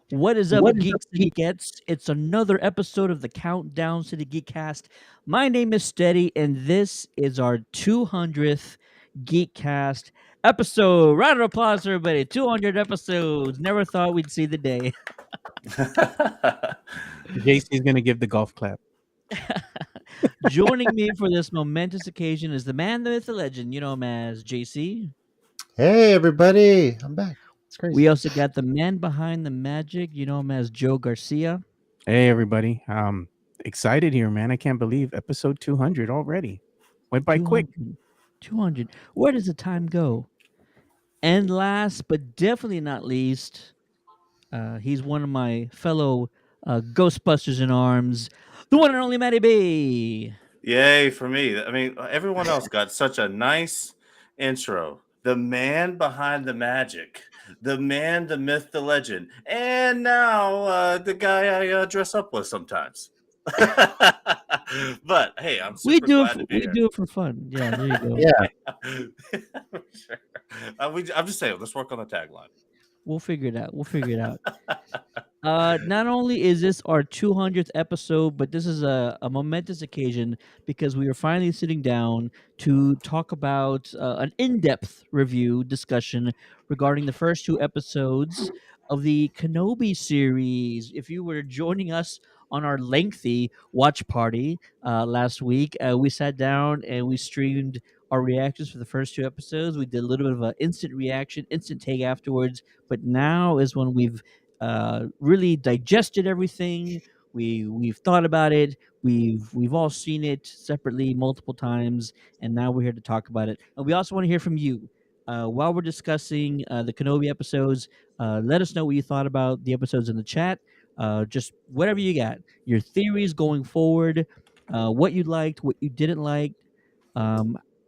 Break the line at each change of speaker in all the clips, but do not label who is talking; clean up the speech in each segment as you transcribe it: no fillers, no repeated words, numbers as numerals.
What is up, geeks and geekettes? It's another episode of the Countdown to the Geekcast. My name is Steady, and this is our 200th Geekcast episode. Round of applause, everybody. 200 episodes. Never thought we'd see the day.
JC is going to give the golf clap.
Joining me for this momentous occasion is the man, the myth, the legend. You know him as JC.
Hey, everybody. I'm back. It's crazy.
We also got the man behind the magic. You know him as Joe Garcia.
Hey, everybody. Excited here, man. I can't believe episode 200 already. Went by quick.
200. Where does the time go? And last, but definitely not least, he's one of my fellow Ghostbusters in arms, the one and only Matty B.
Yay for me. I mean, everyone else got such a nice intro. The man behind the magic, the man, the myth, the legend, and now the guy I dress up with sometimes. But hey, I'm super glad to be here.
We do it for fun. Yeah, there you go.
Yeah.
Sure. I'm just saying, let's work on the tagline.
We'll figure it out. Not only is this our 200th episode, but this is a momentous occasion because we are finally sitting down to talk about an in-depth review discussion regarding the first two episodes of the Kenobi series. If you were joining us on our lengthy watch party last week, we sat down and we streamed our reactions for the first two episodes. We did a little bit of an instant reaction, instant take afterwards, but now is when we've really digested everything. We've thought about it. We've all seen it separately multiple times, and now we're here to talk about it. And we also want to hear from you while we're discussing the Kenobi episodes. Let us know what you thought about the episodes in the chat. Just whatever you got, your theories going forward, what you liked, what you didn't like,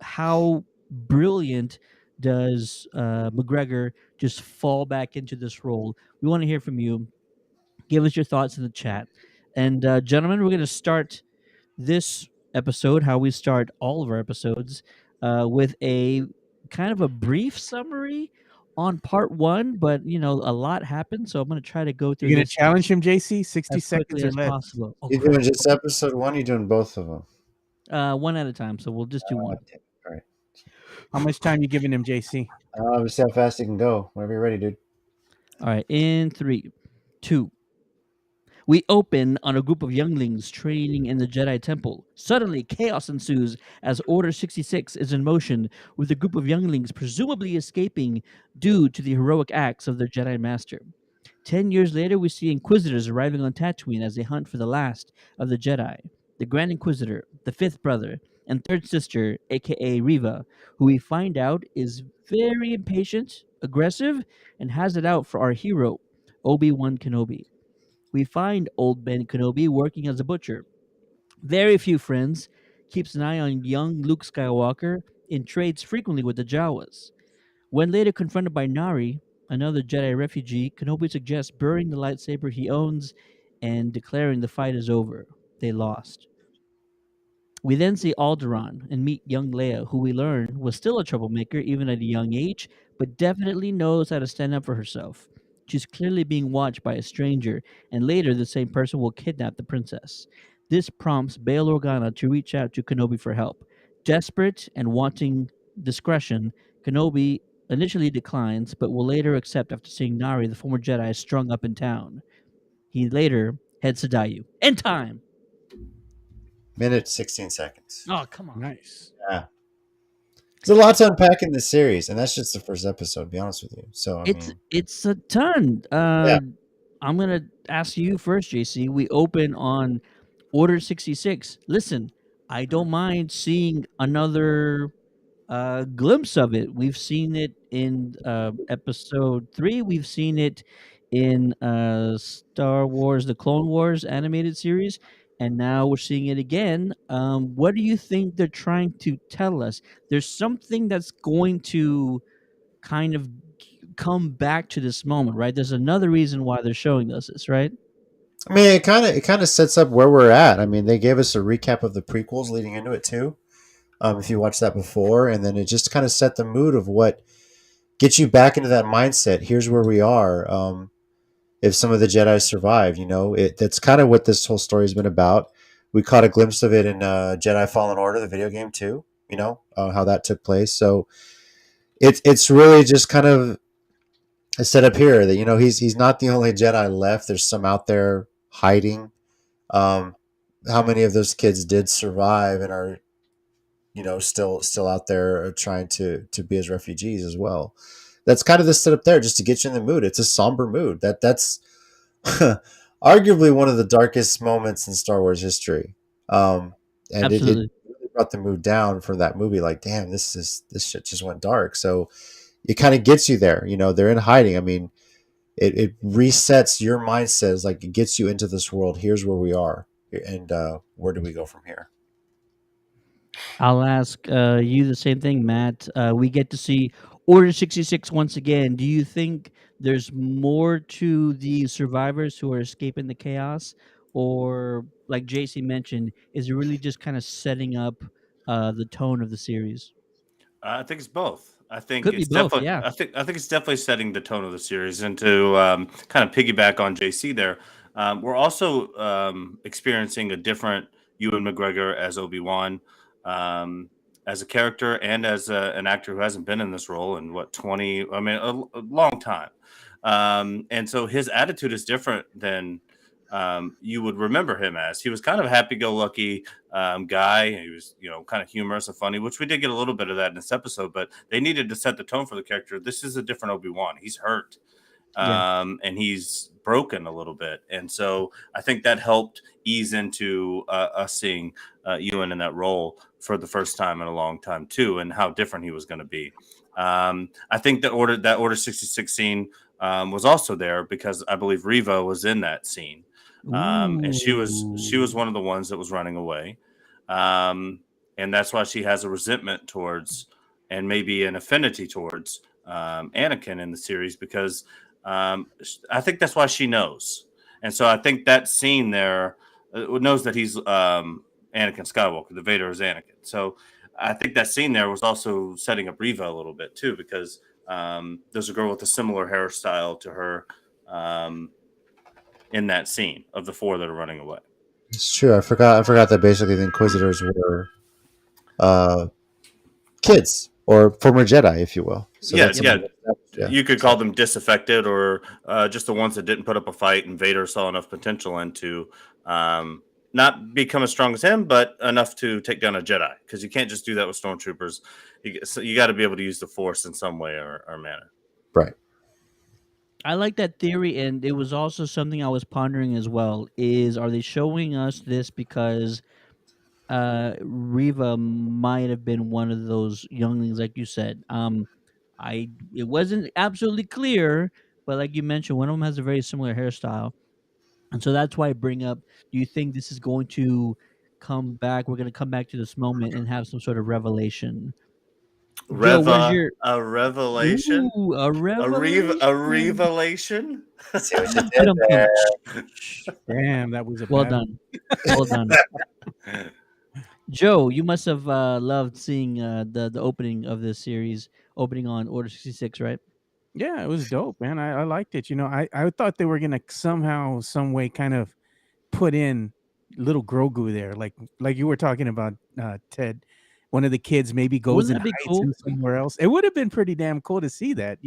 how brilliant does McGregor just fall back into this role? We want to hear from you. Give us your thoughts in the chat. And gentlemen, we're going to start this episode, how we start all of our episodes, with a kind of a brief summary on part one. But, you know, a lot happened, so I'm going to try to go through
You're going to challenge him, JC? 60
as
seconds
quickly
or
as
less.
possible. Oh,
You doing just episode one? You're doing both of them?
one at a time, so we'll just do one.
All right.
How much time you giving him, JC?
We see how fast you can go. Whenever you're ready, dude.
All right, in 3, 2. We open on a group of younglings training in the Jedi Temple. Suddenly, chaos ensues as Order 66 is in motion, with a group of younglings presumably escaping due to the heroic acts of their Jedi Master. 10 years later, we see Inquisitors arriving on Tatooine as they hunt for the last of the Jedi. The Grand Inquisitor, the fifth brother, and third sister, aka Reva, who we find out is very impatient, aggressive, and has it out for our hero, Obi-Wan Kenobi. We find old Ben Kenobi working as a butcher. Very few friends, keeps an eye on young Luke Skywalker, and trades frequently with the Jawas. When later confronted by Nari, another Jedi refugee, Kenobi suggests burying the lightsaber he owns and declaring the fight is over. They lost. We then see Alderaan and meet young Leia, who we learn was still a troublemaker even at a young age, but definitely knows how to stand up for herself. She's clearly being watched by a stranger, and later the same person will kidnap the princess. This prompts Bail Organa to reach out to Kenobi for help. Desperate and wanting discretion, Kenobi initially declines, but will later accept after seeing Nari, the former Jedi, strung up in town. He later heads to Dayu. End time!
Minute 16 seconds.
Oh, come on.
Nice.
Yeah. There's a lot to unpack in this series, and that's just the first episode, to be honest with you. So,
It's a ton.
Yeah.
I'm going to ask you first, JC. We open on Order 66. Listen, I don't mind seeing another glimpse of it. We've seen it in episode 3. We've seen it in Star Wars, the Clone Wars animated series. And now we're seeing it again. What do you think they're trying to tell us? There's something that's going to kind of come back to this moment, right? There's another reason why they're showing us this, right?
I mean, it kind of sets up where we're at. I mean, they gave us a recap of the prequels leading into it too. If you watched that before, and then it just kind of set the mood of what get you back into that mindset. Here's where we are. If some of the Jedi survive, that's kind of what this whole story has been about. We caught a glimpse of it in Jedi Fallen Order, the video game too. How that took place. So it's really just kind of a setup here that he's not the only Jedi left. There's some out there hiding. Um, how many of those kids did survive and are still out there trying to be as refugees as well? That's kind of the setup there, just to get you in the mood. It's a somber mood. That's arguably one of the darkest moments in Star Wars history. And it
Absolutely.
really brought the mood down from that movie. Like, damn, this shit just went dark. So it kind of gets you there. They're in hiding. I mean, it resets your mindset. It's like it gets you into this world. Here's where we are, and where do we go from here?
I'll ask you the same thing, Matt. We get to see Order 66 once again. Do you think there's more to the survivors who are escaping the chaos? Or, like JC mentioned, is it really just kind of setting up the tone of the series?
I think it's both. I think
Could be
it's
both,
definitely.
yeah.
I think it's definitely setting the tone of the series. And to kind of piggyback on JC there, we're also experiencing a different Ewan McGregor as Obi-Wan, as a character and as an actor who hasn't been in this role in what 20. I mean, a long time. And so his attitude is different than you would remember him as. He was kind of a happy-go-lucky guy. He was, kind of humorous and funny, which we did get a little bit of that in this episode. But they needed to set the tone for the character. This is a different Obi-Wan. He's hurt,
Yeah.
and he's broken a little bit, and so I think that helped ease into us seeing Ewan in that role for the first time in a long time too, and how different he was going to be. I think that Order 66 scene was also there because I believe Reva was in that scene. And she was
Ooh.
one of the ones that was running away, um, and that's why she has a resentment towards and maybe an affinity towards Anakin in the series because I think that's why she knows, and so I think that scene there knows that he's Anakin Skywalker, the Vader is Anakin. So I think that scene there was also setting up Reva a little bit too because there's a girl with a similar hairstyle to her. In that scene of the four that are running away.
It's true. I forgot that basically the Inquisitors were uh, kids or former Jedi, if you will. So
Yeah,
that's
yeah.
yeah.
You could call them disaffected or just the ones that didn't put up a fight and Vader saw enough potential into not become as strong as him, but enough to take down a Jedi. Because you can't just do that with stormtroopers. You got to be able to use the Force in some way or manner.
Right.
I like that theory, and it was also something I was pondering as well. Are they showing us this because Riva might have been one of those younglings, like you said? It wasn't absolutely clear, but like you mentioned, one of them has a very similar hairstyle, and so that's why I bring up. Do you think this is going to come back? We're going to come back to this moment and have some sort of revelation. Joe, what is your
A revelation?
a
A
revelation?
revelation?
See what you did
Ba-dum-bum.
there.
Damn, that was a
Well
bad one.
done. Well done. Joe, you must have loved seeing the opening of this series, opening on Order 66, right?
Yeah, it was dope, man. I liked it. I thought they were gonna somehow, some way, kind of put in little Grogu there, like you were talking about, Ted. One of the kids maybe goes
Wouldn't
and
that be
hides
cool?
him somewhere else. It would have been pretty damn cool to see that,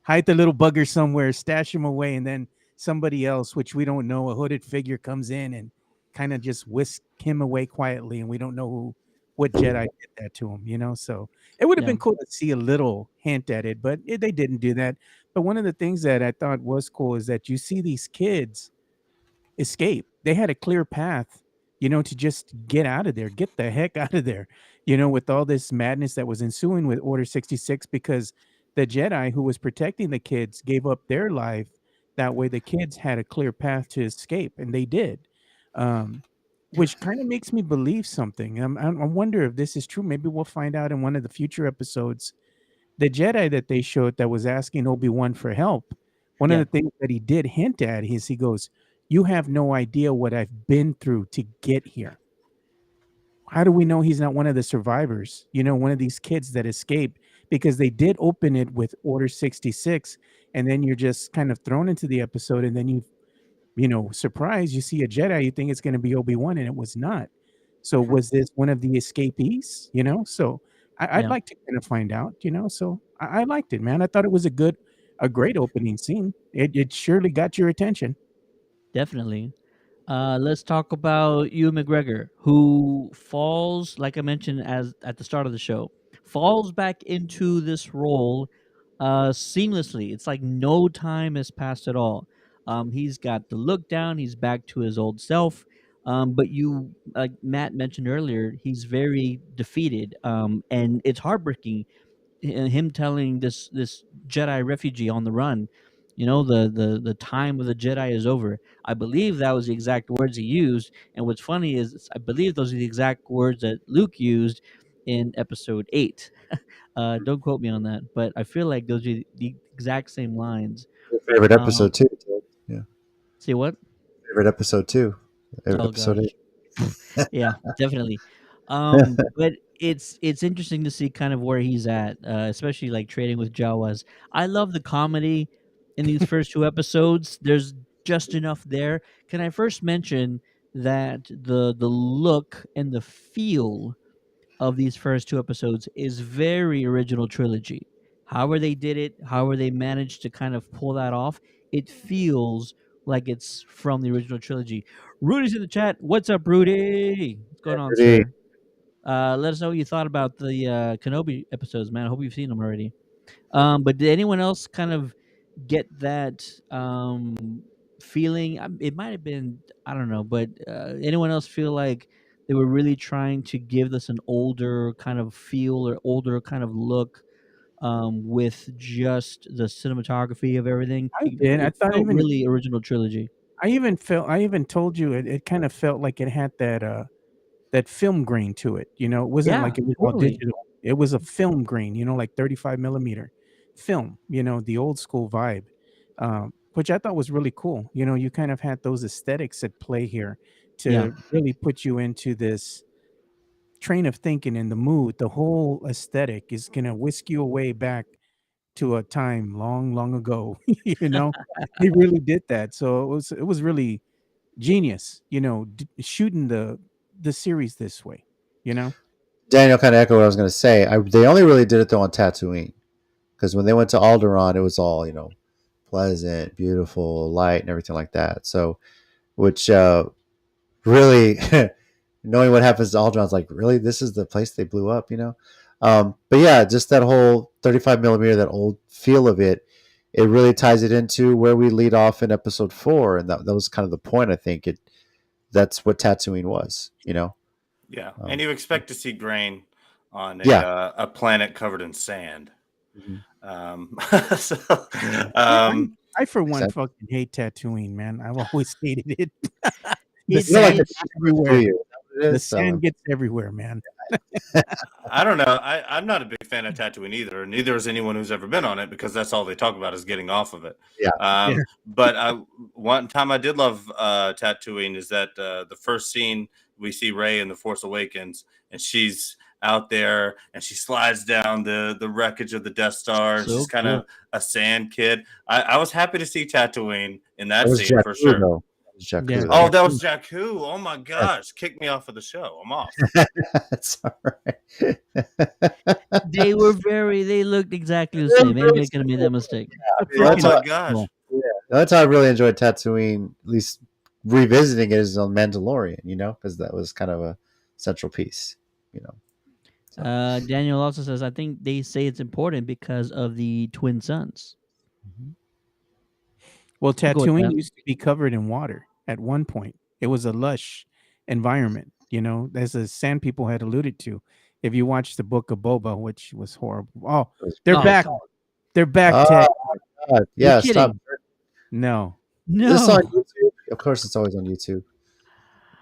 hide the little bugger somewhere, stash him away, and then somebody else, which we don't know, a hooded figure comes in and kind of just whisk him away quietly, and we don't know what Jedi did that to him. So it would have
Yeah.
been cool to see a little hint at it, but they didn't do that. But one of the things that I thought was cool is that you see these kids escape. They had a clear path, to just get out of there, get the heck out of there, with all this madness that was ensuing with Order 66, because the Jedi who was protecting the kids gave up their life. That way, the kids had a clear path to escape, and they did. Um, which kind of makes me believe something. I wonder if this is true. Maybe we'll find out in one of the future episodes. The Jedi that they showed that was asking Obi-Wan for help, one of
Yeah.
the things that he did hint at is he goes, "You have no idea what I've been through to get here." How do we know he's not one of the survivors? One of these kids that escaped because they did open it with Order 66, and then you're just kind of thrown into the episode, and then surprise, you see a Jedi, you think it's going to be Obi-Wan, and it was not. So was this one of the escapees? So I'd
Yeah,
like to kind of find out. So I liked it, man. I thought it was a great opening scene. It surely got your attention.
definitely. Let's talk about Ewan McGregor, who falls, like I mentioned as at the start of the show, falls back into this role seamlessly. It's like no time has passed at all. He's got the look down. He's back to his old self. But you, like Matt mentioned earlier, he's very defeated, and it's heartbreaking. Him telling this Jedi refugee on the run, the time of the Jedi is over. I believe that was the exact words he used. And what's funny is I believe those are the exact words that Luke used in Episode 8. Don't quote me on that, but I feel like those are the exact same lines.
Your favorite
Um,
episode too. Ted. Yeah,
say what?
favorite episode too.
Oh
Episode
gosh.
8.
Yeah, definitely. But it's interesting to see kind of where he's at, especially like trading with Jawas. I love the comedy in these first two episodes. There's just enough there. Can I first mention that the look and the feel of these first two episodes is very original trilogy. However they did it, however they managed to kind of pull that off, it feels like it's from the original trilogy. Rudy's in the chat. What's up, Rudy? What's going on,
Pretty.
sir? Let us know what you thought about the Kenobi episodes, man. I hope you've seen them already. But did anyone else kind of get that feeling? It might have been, I don't know, but anyone else feel like they were really trying to give us an older kind of feel or older kind of look with just the cinematography of everything?
I did. I
It
thought
felt
even
really original trilogy.
I even told you it kind of felt like it had that film grain to it. It wasn't
Yeah,
like it was all
totally.
digital. It was a film grain, like 35 millimeter film, the old school vibe, which I thought was really cool. You kind of had those aesthetics at play here
Yeah.
to really put you into this train of thinking and the mood. The whole aesthetic is going to whisk you away back to a time long, long ago. He really did that. So it was really genius, shooting the series this way, you know?
Daniel kind of echoed what I was going to say. They only really did it though on Tatooine, because when they went to Alderaan, it was all pleasant, beautiful, light, and everything like that. So, which really, knowing what happens to Alderaan's like, really, this is the place they blew up. But yeah, just that whole 35 millimeter, that old feel of it, it really ties it into where we lead off in Episode 4, and that was kind of the point. I think that's what Tatooine was.
Yeah, and
Um,
you expect to see grain on
yeah.
a planet covered in sand.
Mhm.
So,
I I for one
Exactly.
fucking hate Tatooine, man. I've always hated it. The
It's
You don't like
sand
the
it's
gets
do
everywhere.
you? Is that what it
The
is?
sand gets everywhere, man.
I don't know. I'm not a big fan of Tatooine either. Neither is anyone who's ever been on it, because that's all they talk about is getting off of it.
Yeah.
Yeah.
But one time I did love Tatooine is that the first scene we see Rey in The Force Awakens, and she's out there and she slides down the wreckage of the Death Star, and
so
she's kind
cool.
of a sand kid. I was happy to see Tatooine in
That
that
was
scene for
Jakku,
sure.
though. That was Jakku,
Yeah.
Oh,
though.
that was Jakku. Oh my gosh, kick me off of the show. I'm off.
That's all right.
They looked exactly the same. Anybody could have made that mistake.
It's a
Yeah,
Oh
that's
freaking
my
how,
gosh.
that's how I really enjoyed Tatooine, at least revisiting it is on Mandalorian, because that was kind of a central piece. So,
Daniel also says, I think they say it's important because of the twin sons.
mhm.
Well,
I'll go with
Tatooine
that.
used to be covered in water at one point. It was a lush environment, as the Sand People had alluded to. If you watch the Book of Boba, which was horrible. Oh,
It was
they're
Oh,
back.
come on.
They're back,
Oh
Ted.
my God.
You're
Yeah, stop.
kidding.
No.
This on
No.
YouTube? Of course, it's always on YouTube.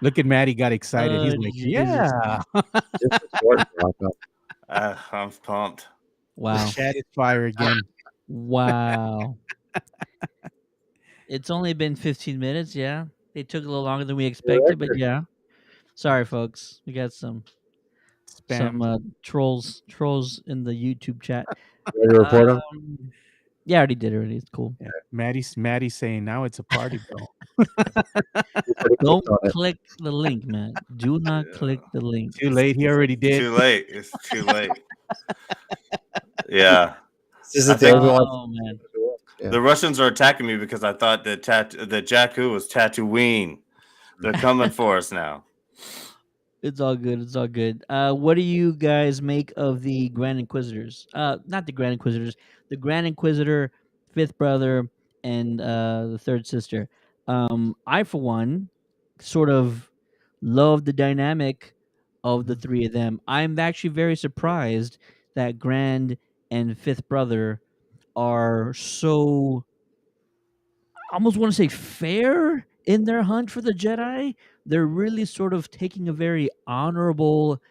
Look at Maddie got excited. He's
Oh,
like,
Jesus.
yeah.
Just a short drop.
I'm pumped.
The
Wow.
chat is fire again.
Wow. It's only been 15 minutes. Yeah. They took a little longer than we expected, but yeah. Sorry, folks. We got some
spam.
some trolls in the YouTube chat.
Ready to report him?
Yeah, I already did it already. It's cool.
Yeah. Maddie's saying now it's a party, bro.
Don't
On it.
click the link, man. Do not click the link.
Too late. He already did.
Too late. It's too late. Yeah.
This is
I
the
think-
Obi-Wan.
Oh man.
Yeah.
The Russians are attacking me because I thought that Jakku was Tatooine. They're coming for us now.
It's all good. It's all good. What do you guys make of the Grand Inquisitors? Not the Grand Inquisitors. The Grand Inquisitor, fifth brother, and the third sister. I, for one, sort of love the dynamic of the three of them. I'm actually very surprised that Grand and fifth brother are so, I almost want to say, fair in their hunt for the Jedi. They're really sort of taking a very honorable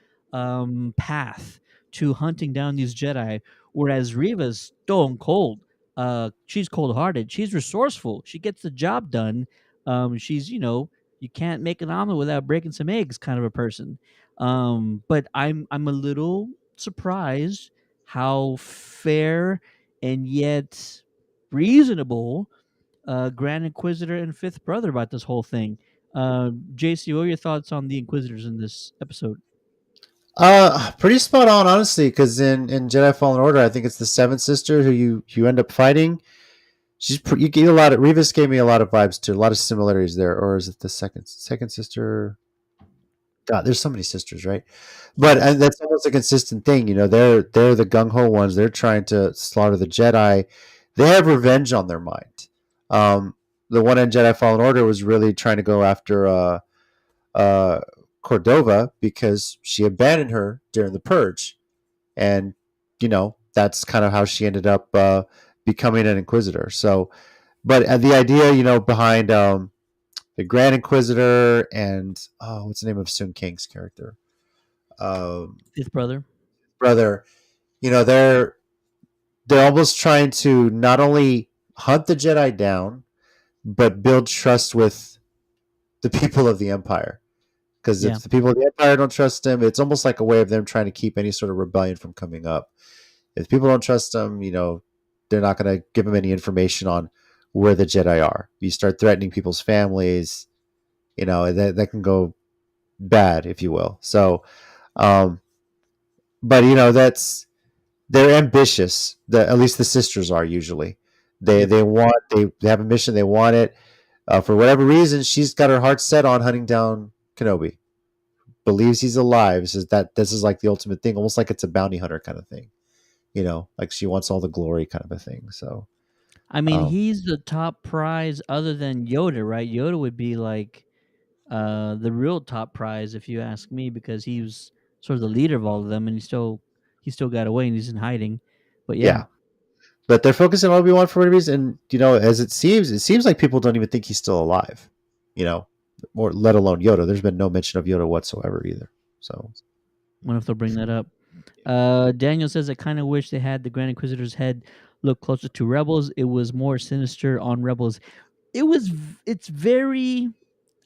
path to hunting down these Jedi, whereas Reva's stone cold. She's cold hearted. She's resourceful. She gets the job done. She's, you can't make an omelet without breaking some eggs kind of a person. But I'm a little surprised how fair and yet reasonable Grand Inquisitor and fifth brother about this whole thing. JC, what are your thoughts on the Inquisitors in this episode?
Pretty spot on, honestly. Because in Jedi Fallen Order, I think it's the seventh sister who you end up fighting. You get a lot of Revis gave me a lot of vibes too, a lot of similarities there. Or is it the second sister? God, there's so many sisters, right? But and that's almost a consistent thing. They're the gung ho ones. They're trying to slaughter the Jedi. They have revenge on their mind. The one in Jedi Fallen Order was really trying to go after Cordova because she abandoned her during the purge, and that's kind of how she ended up becoming an Inquisitor. So, but the idea, behind the Grand Inquisitor and what's the name of Sun King's character?
Fifth brother.
Brother, they're almost trying to not only hunt the Jedi down, but build trust with the people of the Empire. Because
Yeah.
if the people of the Empire don't trust them, it's almost like a way of them trying to keep any sort of rebellion from coming up. If people don't trust them, they're not going to give them any information on where the Jedi are. You start threatening people's families, that can go bad, if you will. So, but they're ambitious. At least the sisters are usually. They have a mission. They want it. For whatever reason, she's got her heart set on hunting down Kenobi. Believes he's alive. Says that this is like the ultimate thing, almost like it's a bounty hunter kind of thing. Like she wants all the glory kind of a thing. So,
I mean, he's the top prize other than Yoda, right? Yoda would be like the real top prize, if you ask me, because he was sort of the leader of all of them, and he still got away and he's in hiding. But yeah.
But they're focusing on Obi-Wan for whatever reason. And, as it seems like people don't even think he's still alive, or let alone Yoda. There's been no mention of Yoda whatsoever either. So,
wonder if they'll bring that up. Daniel says, I kind of wish they had the Grand Inquisitor's head look closer to Rebels. It was more sinister on Rebels. It's very,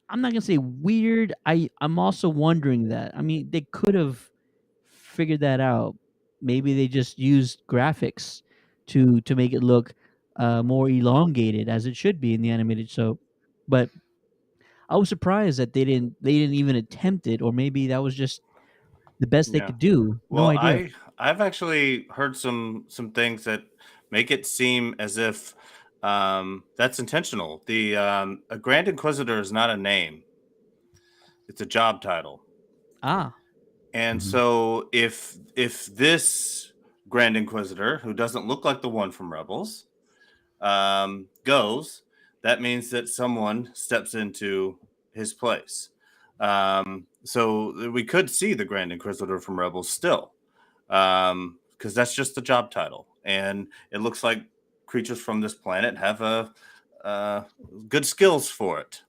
I'm not going to say weird. I'm also wondering that. I mean, they could have figured that out. Maybe they just used graphics to make it look more elongated, as it should be in the animated show. But I was surprised that they didn't even attempt it, or maybe that was just the best they
Yeah.
could do. No
Well,
idea.
I've actually heard some things that make it seem as if that's intentional. The a Grand Inquisitor is not a name; it's a job title.
Ah,
And
Mhm.
so if this Grand Inquisitor, who doesn't look like the one from Rebels, goes, that means that someone steps into his place. So we could see the Grand Inquisitor from Rebels still, because that's just the job title, and it looks like creatures from this planet have good skills for it.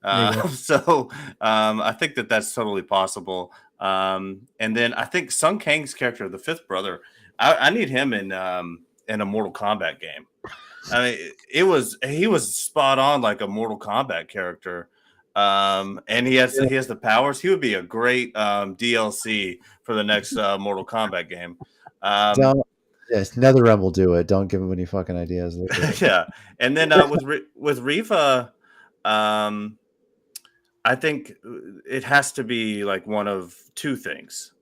There you go.
So I think that's totally possible. And then I think Sung Kang's character, the fifth brother, I need him in a Mortal Kombat game. I mean, he was spot on like a Mortal Kombat character. And he has the powers. He would be a great DLC for the next Mortal Kombat game.
Don't. Yes, NetherRealm will do it. Don't give him any fucking ideas.
Yeah, and then with Riva, I think it has to be like one of two things.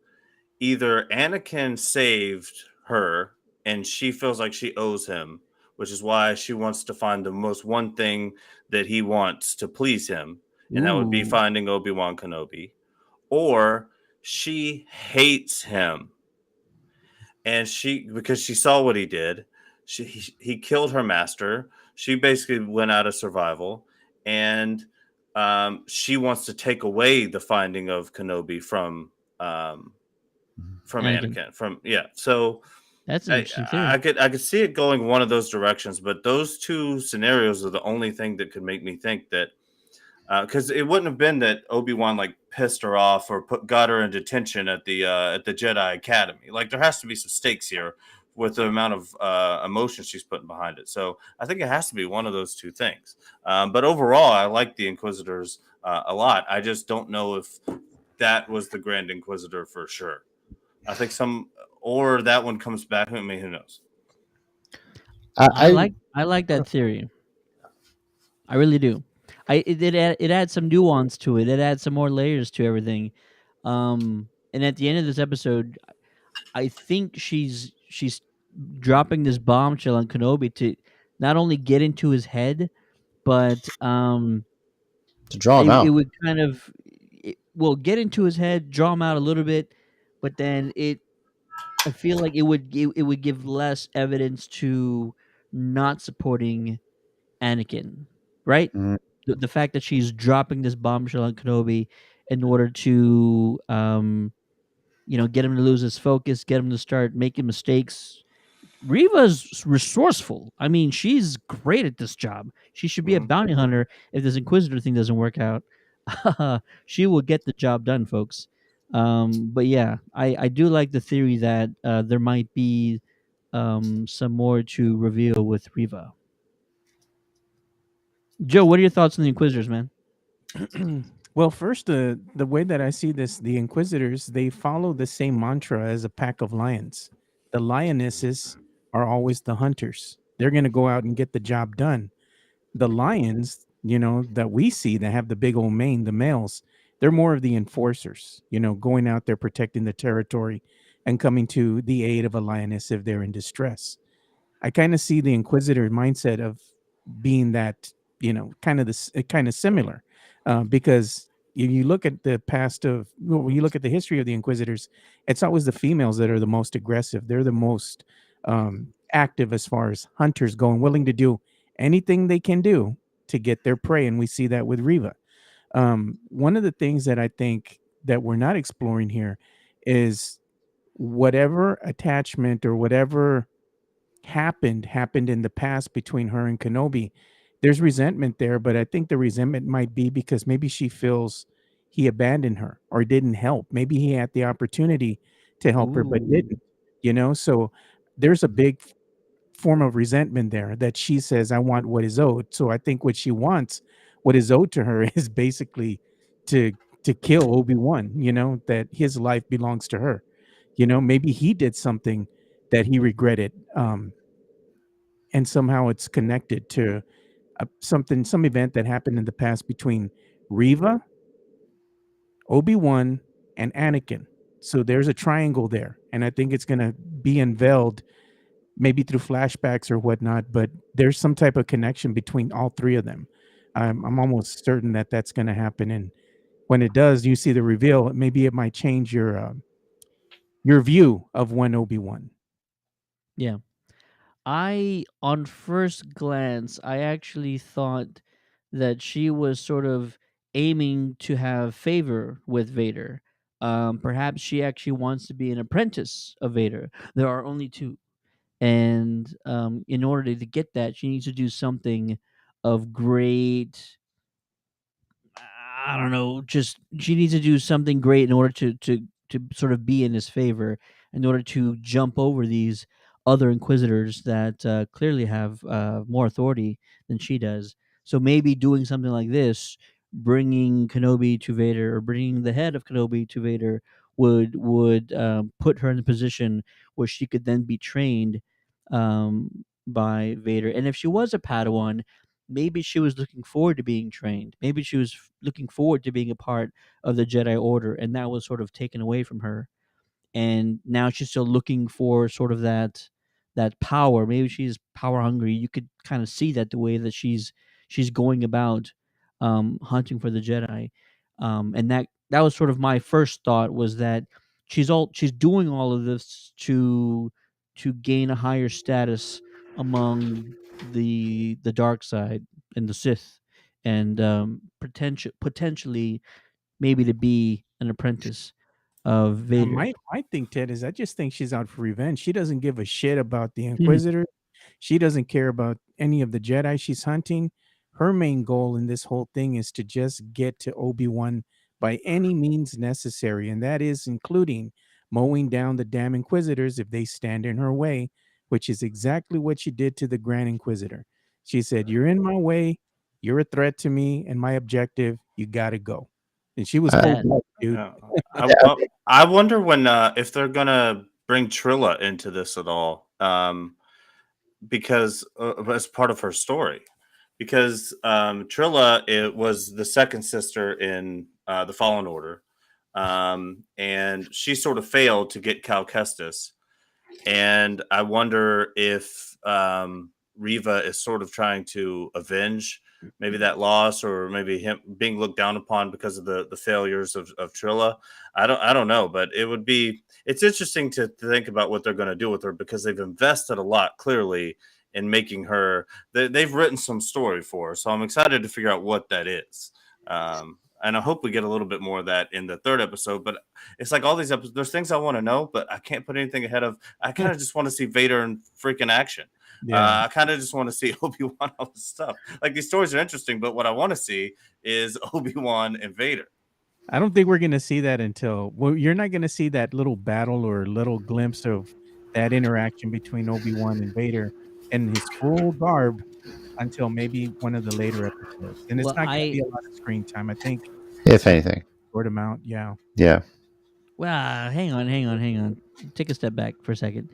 Either Anakin saved her and she feels like she owes him, which is why she wants to find the most one thing that he wants to please him, and that would be
Ooh.
finding Obi-Wan Kenobi, or she hates him and because she saw what he did, he killed her master. She basically went out of survival, and she wants to take away the finding of Kenobi from
Anakin.
Anakin. So
That's an
I,
interesting
I
theory.
could I could see it going one of those directions, but those two scenarios are the only thing that could make me think that, because it wouldn't have been that Obi-Wan like pissed her off or got her in detention at the Jedi Academy. Like there has to be some stakes here with the amount of emotion she's putting behind it. So I think it has to be one of those two things. But overall, I like the Inquisitors a lot. I just don't know if that was the Grand Inquisitor for sure. I think or that one comes back. I mean, who knows?
I like that theory. I really do. It adds some nuance to it. It adds some more layers to everything. And at the end of this episode, I think she's dropping this bombshell on Kenobi to not only get into his head, but
to draw him
it
out.
would kind of get into his head, draw him out a little bit, but then I feel like it would give less evidence to not supporting Anakin, right?
Mhm.
The fact that she's dropping this bombshell on Kenobi in order to get him to lose his focus, get him to start making mistakes. Riva's resourceful. I mean, she's great at this job. She should be a
Mhm.
bounty hunter if this Inquisitor thing doesn't work out. She will get the job done, folks. But yeah, I do like the theory that there might be some more to reveal with Riva. Joe, what are your thoughts on the Inquisitors, man?
Well, first, the way that I see this, the Inquisitors, they follow the same mantra as a pack of lions. The lionesses are always the hunters. They're going to go out and get the job done. The lions, that we see that have the big old mane, the males, they're more of the enforcers, going out there protecting the territory and coming to the aid of a lioness if they're in distress. I kind of see the inquisitor mindset of being that, kind of this kind of similar, because you look at the past of well, when you look at the history of the inquisitors, it's always the females that are the most aggressive. They're the most active as far as hunters go and willing to do anything they can do to get their prey, and we see that with Riva. One of the things that I think that we're not exploring here is whatever attachment or whatever happened in the past between her and Kenobi. There's resentment there, but I think the resentment might be because maybe she feels he abandoned her or didn't help. Maybe he had the opportunity to help her but
Ooh.
didn't. So there's a big form of resentment there that she says, I want what is owed. So I think what she wants, what is owed to her is basically to to kill Obi-Wan, that his life belongs to her. Maybe he did something that he regretted. And somehow it's connected to some event that happened in the past between Riva, Obi-Wan, and Anakin. So there's a triangle there, and I think it's going to be unveiled maybe through flashbacks or whatnot, but there's some type of connection between all three of them. I'm almost certain that that's going to happen, and when it does, you see the reveal. Maybe it might change your view of one Obi-Wan.
Yeah. On first glance, I actually thought that she was sort of aiming to have favor with Vader. Perhaps she actually wants to be an apprentice of Vader. There are only two. And in order to get that, she needs to do something of great. I don't know. Just she needs to do something great in order to sort of be in his favor, in order to jump over these other inquisitors that clearly have more authority than she does. So maybe doing something like this, bringing Kenobi to Vader or bringing the head of Kenobi to Vader would put her in a position where she could then be trained by Vader. And if she was a Padawan, maybe she was looking forward to being trained. Maybe she was looking forward to being a part of the Jedi Order, and that was sort of taken away from her. And now she's still looking for sort of that power. Maybe she's power hungry. You could kind of see that the way that she's going about hunting for the Jedi. And that was sort of my first thought, was that she's doing all of this to gain a higher status among the dark side and the Sith, and potentially maybe to be an apprentice of Vader.
My thing, Ted, is I just think she's out for revenge. She doesn't give a shit about the
Mhm.
Inquisitor. She doesn't care about any of the Jedi she's hunting. Her main goal in this whole thing is to just get to Obi-Wan by any means necessary, and that is including mowing down the damn Inquisitors if they stand in her way, which is exactly what she did to the Grand Inquisitor. She said, "You're in my way. You're a threat to me and my objective. You got to go." And she was
I,
cold,
That
dude.
Yeah. I wonder when if they're gonna bring Trilla into this at all, because as part of her story, because Trilla, it was the second sister in the Fallen Order, and she sort of failed to get Cal Kestis, and I wonder if Riva is sort of trying to avenge maybe that loss, or maybe him being looked down upon because of the failures of Trilla. I don't know, but it's interesting to think about what they're going to do with her, because they've invested a lot clearly in making her. They've written some story for her, so I'm excited to figure out what that is. And I hope we get a little bit more of that in the third episode. But it's like all these episodes, there's things I want to know, but I can't put anything ahead of. I kind of just want to see Vader in freaking action.
Yeah.
I kind of just want to see Obi-Wan, all this stuff. Like, these stories are interesting, but what I want to see is Obi-Wan and Vader.
I don't think we're gonna see that until, well, you're not gonna see that little battle or little glimpse of that interaction between Obi-Wan and Vader in his full garb until maybe one of the later episodes. And it's
well,
not gonna be
I
a lot of screen time. I think
if
it's gonna
anything,
be a short amount. Yeah.
yeah.
well, hang on. Take a step back for a second.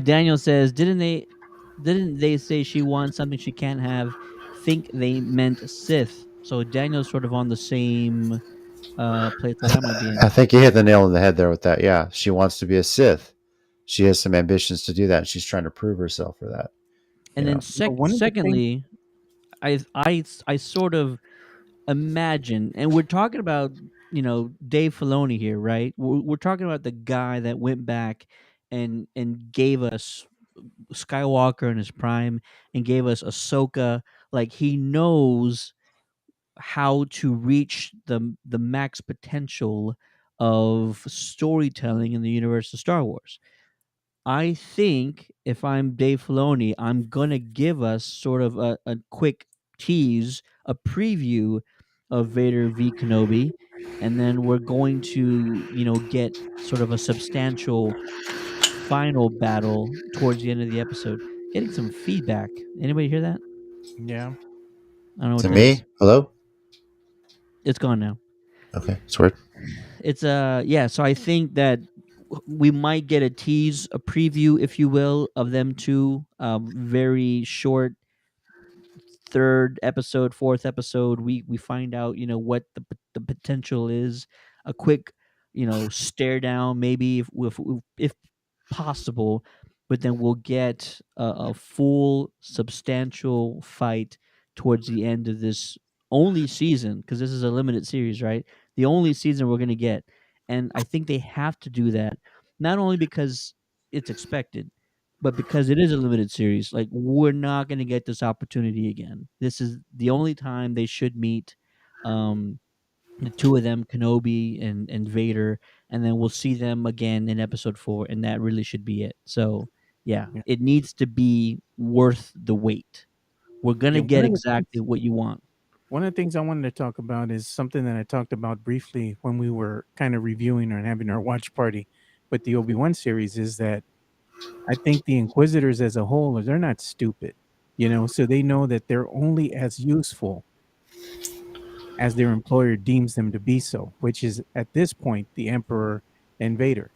Daniel says, didn't they say she wants something she can't have? Think they meant Sith. So Daniel's sort of on the same place that I might be
I
in.
think you hit the nail on the head there with that. Yeah, she wants to be a Sith. She has some ambitions to do that. And she's trying to prove herself for that. You
And then
know,
One of the things,
secondly, I sort of imagine, and we're talking about, Dave Filoni here, right? We're talking about the guy that went back and gave us Skywalker in his prime, and gave us Ahsoka. Like, he knows how to reach the max potential of storytelling in the universe of Star Wars. I think if I'm Dave Filoni, I'm gonna give us sort of a quick tease, a preview of Vader v Kenobi, and then we're going to, get sort of a substantial final battle towards the end of the episode. Getting some feedback. Anybody hear that?
yeah.
I don't know what
to
that is.
me, hello.
It's gone now.
Okay, it's weird.
It's yeah, so I think that we might get a tease, a preview, if you will, of them two. Very short, third episode, fourth episode, we find out, what the potential is. A quick, stare down, maybe, if possible, but then we'll get a full, substantial fight towards the end of this only season, because this is a limited series, right? The only season we're gonna get, and I think they have to do that, not only because it's expected, but because it is a limited series. Like, we're not going to get this opportunity again. This is the only time they should meet, um the two of them, Kenobi and Vader, and then we'll see them again in episode 4, and that really should be it. So yeah,
Yeah.
it needs to be worth the wait. We're going to
Yeah.
get exactly what you want.
One of the things I wanted to talk about is something that I talked about briefly when we were kind of reviewing or having our watch party with the Obi-Wan series, is that I think the Inquisitors as a whole, they're not stupid, so they know that they're only as useful as their employer deems them to be so, which is at this point the Emperor and Vader.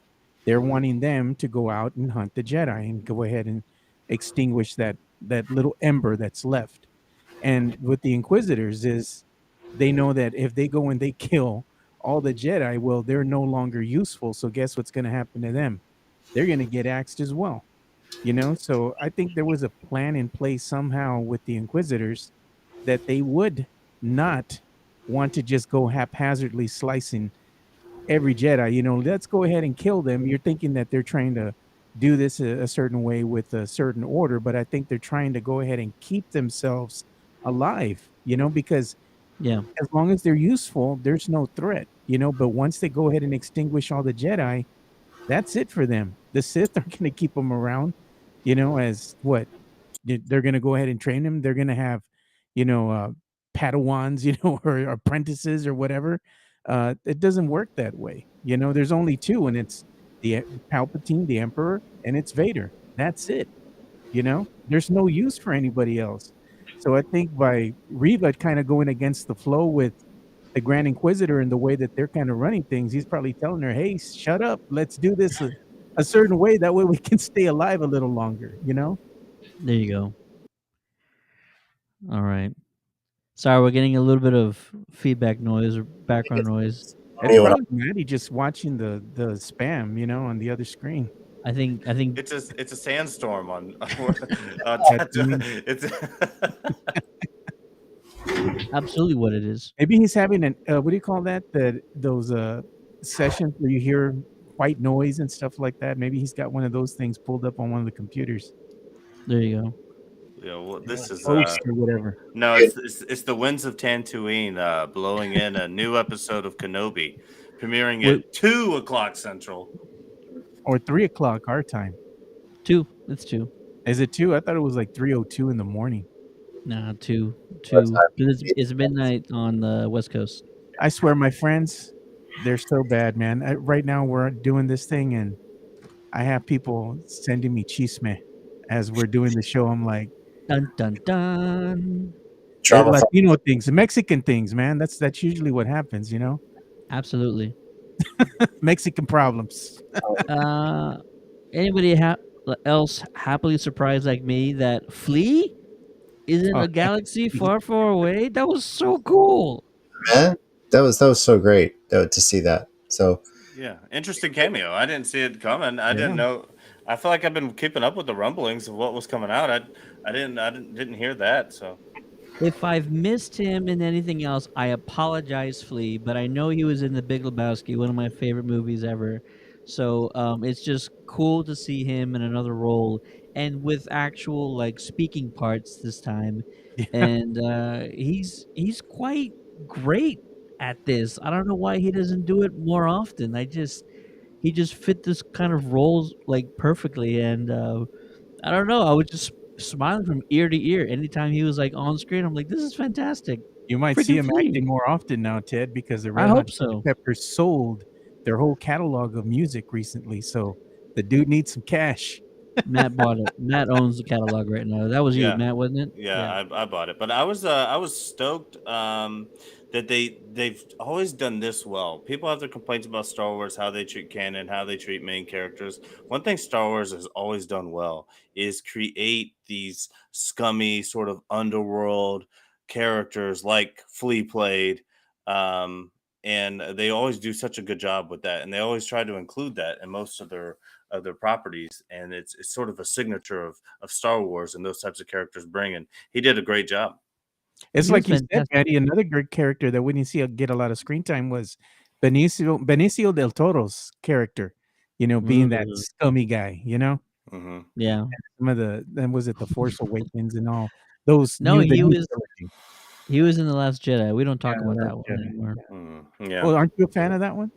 They're wanting them to go out and hunt the Jedi and go ahead and extinguish that little ember that's left. And with the Inquisitors is they know that if they go and they kill all the Jedi, well, they're no longer useful. So guess what's going to happen to them? They're going to get axed as well. So I think there was a plan in place somehow with the Inquisitors that they would not want to just go haphazardly slicing every Jedi. Let's go ahead and kill them. You're thinking that they're trying to do this a certain way with a certain order, but I think they're trying to go ahead and keep themselves alive, because
Yeah.
as long as they're useful, there's no threat, but once they go ahead and extinguish all the Jedi, that's it for them. The Sith are going to keep them around, as what? They're going to go ahead and train them. They're going to have, Padawans, or apprentices or whatever. It doesn't work that way. There's only two, and it's the Palpatine, the Emperor, and it's Vader. That's it. There's no use for anybody else. So I think by Reva kind of going against the flow with the Grand Inquisitor and the way that they're kind of running things, he's probably telling her, "Hey, shut up. Let's do this a certain way. That way we can stay alive a little longer."
There you go. All right. Sorry, we're getting a little bit of feedback noise or background noise.
It's probably Maddie just watching the spam, on the other screen.
I think
It's a sandstorm on. It's
absolutely what it is.
Maybe he's having an what do you call that? Those sessions where you hear white noise and stuff like that. Maybe he's got one of those things pulled up on one of the computers.
There you go.
Yeah, well, this is
or whatever.
no, it's the winds of Tatooine blowing in a new episode of Kenobi, premiering at 2:00 Central.
Or 3:00 our time.
2. It's 2.
Is it 2? I thought it was like 3:02 in the morning.
Nah, 2. 2. It's midnight on the West Coast.
I swear, my friends, they're so bad, man. Right now we're doing this thing, and I have people sending me chisme as we're doing the show. I'm like,
dun dun dun.
Latino things, Mexican things, man. That's usually what happens,
Absolutely.
Mexican problems.
Anybody else happily surprised like me that Flea is in a galaxy far, far away? That was so cool.
Man, that was so great to see that. So
yeah, interesting cameo. I didn't see it coming. I didn't know. I feel like I've been keeping up with the rumblings of what was coming out. I didn't hear that. So
if I've missed him in anything else, I apologize, Flea. But I know he was in The Big Lebowski, one of my favorite movies ever. So it's just cool to see him in another role and with actual like speaking parts this time.
Yeah.
And he's quite great at this. I don't know why he doesn't do it more often. He just fit this kind of roles like perfectly, and I don't know. I was just smiling from ear to ear anytime he was like on screen. I'm like, this is fantastic.
You might see him acting more often now, Ted, because the Red Hot Chili Peppers sold their whole catalog of music recently. So the dude needs some cash.
Matt bought it. Matt owns the catalog right now. That was you, Matt, wasn't it?
Yeah, I bought it, but I was stoked that they've always done this well. People have their complaints about Star Wars, how they treat canon, how they treat main characters. One thing Star Wars has always done well is create these scummy sort of underworld characters like Flea played. And they always do such a good job with that, and they always try to include that in most of their properties, and it's sort of a signature of Star Wars and those types of characters bring. And he did a great job.
It's like you said, Patty. Another great character that we didn't see get a lot of screen time was Benicio del Toro's character. Being that scummy guy.
Mm-hmm.
Yeah.
Some of then was it The Force Awakens and all those?
No, he was in The Last Jedi. We don't talk about that one anymore.
Yeah.
Well, aren't you a fan of that one?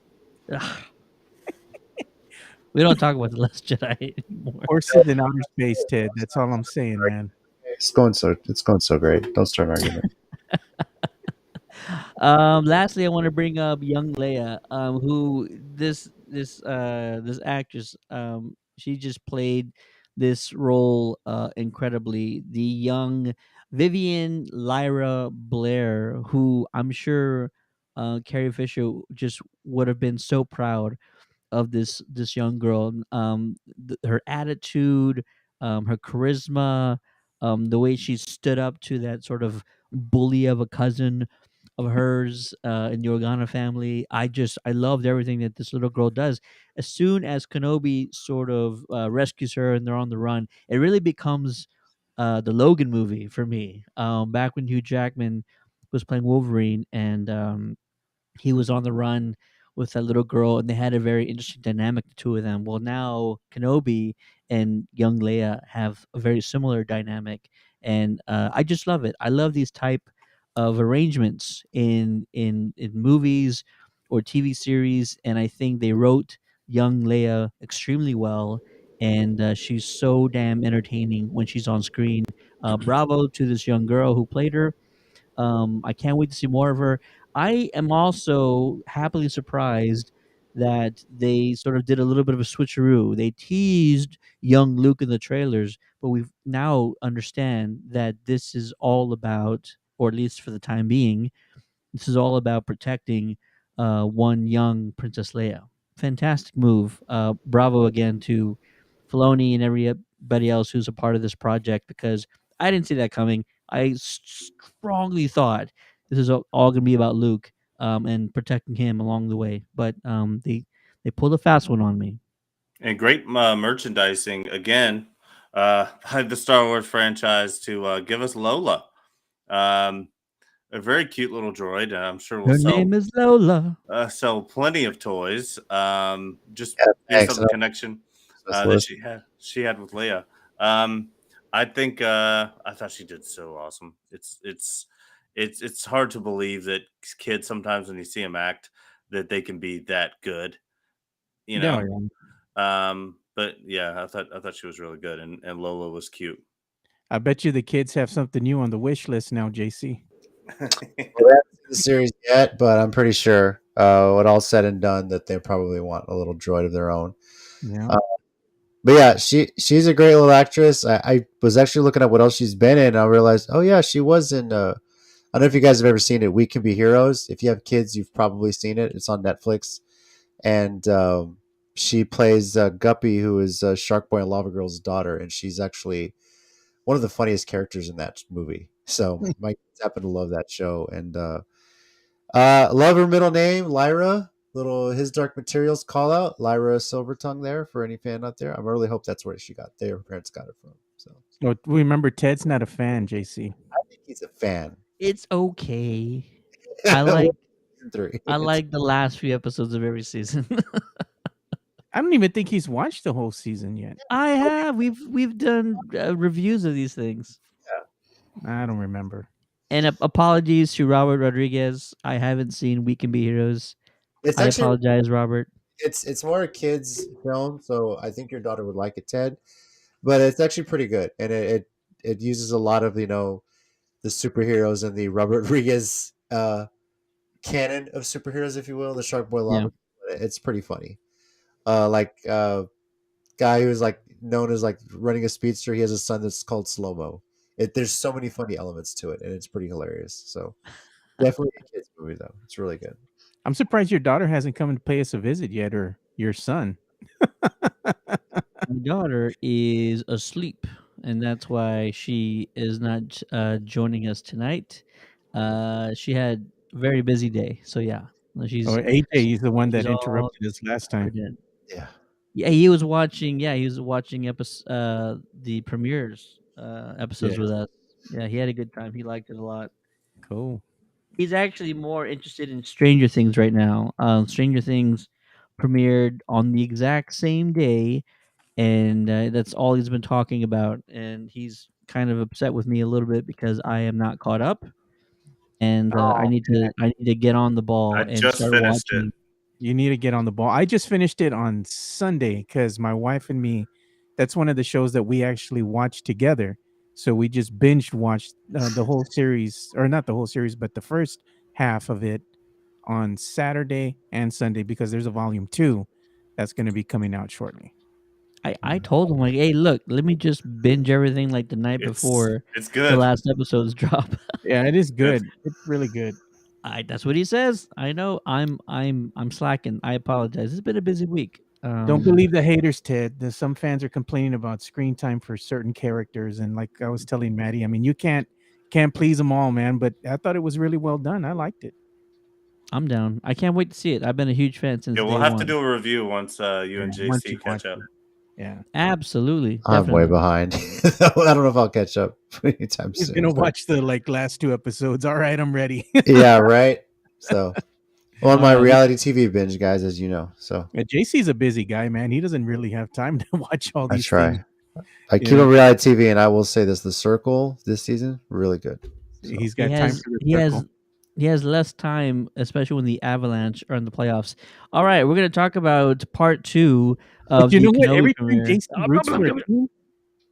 We don't talk about The Last Jedi anymore.
Horses in outer space, Ted. That's all I'm saying, man.
It's going so great. Don't start an argument.
Lastly, I want to bring up young Leia, who this actress, she just played this role incredibly. The young Vivian Lyra Blair, who I'm sure Carrie Fisher just would have been so proud of this young girl. Her attitude, her charisma, the way she stood up to that sort of bully of a cousin of hers in the Organa family. I loved everything that this little girl does. As soon as Kenobi sort of rescues her and they're on the run, it really becomes the Logan movie for me. Back when Hugh Jackman was playing Wolverine and he was on the run with that little girl, and they had a very interesting dynamic, the two of them. Well, now Kenobi and young Leia have a very similar dynamic, and I just love it. I love these type of arrangements in movies or TV series, and I think they wrote young Leia extremely well, and she's so damn entertaining when she's on screen. Bravo to this young girl who played her. I can't wait to see more of her. I am also happily surprised that they sort of did a little bit of a switcheroo. They teased young Luke in the trailers, but we now understand that this is all about, or at least for the time being, this is all about protecting one young Princess Leia. Fantastic move. Bravo again to Filoni and everybody else who's a part of this project because I didn't see that coming. I strongly thought this is all going to be about Luke and protecting him along the way, but they pulled a fast one on me.
And great merchandising again by the Star Wars franchise to give us Lola, um, a very cute little droid. I'm sure we'll
Her name
sell
is Lola.
sell plenty of toys. Just
Yeah,
based
thanks.
on the connection that she had with Leia. I think I thought she did so awesome. It's hard to believe that kids sometimes when you see them act that they can be that good. You
No,
know,
yeah.
but yeah, I thought she was really good, and Lola was cute.
I bet you the kids have something new on the wish list now, JC.
Well, they haven't seen the series yet, but I'm pretty sure when all said and done that they probably want a little droid of their own.
Yeah.
Uh, but yeah, she's a great little actress. I was actually looking up what else she's been in. And I realized, oh yeah, she was in. I don't know if you guys have ever seen it. We Can Be Heroes. If you have kids, you've probably seen it. It's on Netflix, and she plays Guppy, who is Shark Boy and Lava Girl's daughter, and she's actually one of the funniest characters in that movie. So my kids happen to love that show, and love her middle name, Lyra. Little His Dark Materials call out, Lyra Silvertongue there for any fan out there. I really hope that's where she got there. Her parents got it from. So
Oh, remember, Ted's not a fan, JC.
I think he's a fan.
It's okay. I like
Season 3.
I like the last few episodes of every season.
I don't even think he's watched the whole season yet.
I have. We've done reviews of these things.
I don't remember.
And apologies to Robert Rodriguez. I haven't seen We Can Be Heroes.
It's
I
actually
apologize, Robert.
it's more a kids film, so I think your daughter would like it, Ted. But it's actually pretty good, and it uses a lot of the superheroes and the Robert Rodriguez canon of superheroes, if you will, the Shark Boy
Yeah.
Lava. It's pretty funny. Guy who's like known as like running a speedster. He has a son that's called Slow Mo. There's so many funny elements to it, and it's pretty hilarious. So definitely a kids movie though. It's really good.
I'm surprised your daughter hasn't come to pay us a visit yet, or your son.
My daughter is asleep, and that's why she is not joining us tonight. She had a very busy day, so yeah, she's
Or AJ, he's the one
she's
that
all
interrupted us last
for
time.
dead.
Yeah.
Yeah, he was watching. Yeah, he was watching the premieres episodes
Yes.
with us. Yeah, he had a good time. He liked it a lot.
Cool.
He's actually more interested in Stranger Things right now. Stranger Things premiered on the exact same day, and that's all he's been talking about. And he's kind of upset with me a little bit because I am not caught up, and
Oh,
I need to get on the ball
I
and
just
start
finished it.
watching.
you need to get on the ball. I just finished it on Sunday because my wife and me, that's one of the shows that we actually watched together. So we just binged watched the whole series, or not the whole series, but the first half of it on Saturday and Sunday because there's a volume 2 that's going to be coming out shortly.
I told him like, hey, look, let me just binge everything like the night before
It's
the
good.
last episodes drop.
Yeah, it is good. It's really good.
That's what he says. I know. I'm slacking. I apologize. It's been a busy week.
Don't believe the haters, Ted. There's some fans are complaining about screen time for certain characters, and like I was telling Maddie, I mean, you can't please them all, man. But I thought it was really well done. I liked it.
I'm down. I can't wait to see it. I've been a huge fan since
Yeah, we'll
day
have to
one.
do a review once you and
Once
JC
you
catch
watch
up.
it. Yeah,
Absolutely,
I'm way
definitely.
behind. I don't know if I'll catch up anytime
he's
soon.
gonna
but-
watch the last 2 episodes. All right, I'm ready.
Yeah, right. So on my
Uh,
reality TV binge, guys, as you know. So
Yeah, JC's a busy guy, man. He doesn't really have time to watch all
I
these things.
try. I keep
Yeah.
on reality TV, and I will say this: The Circle this season really good. So,
He's
he
got time
has
for the
he
circle.
has he has less time, especially when the Avalanche are in the playoffs. All right, we're gonna talk about part 2
But
of
you
the
know what?
Kenobi
Every time
premiere.
JC roots for a team,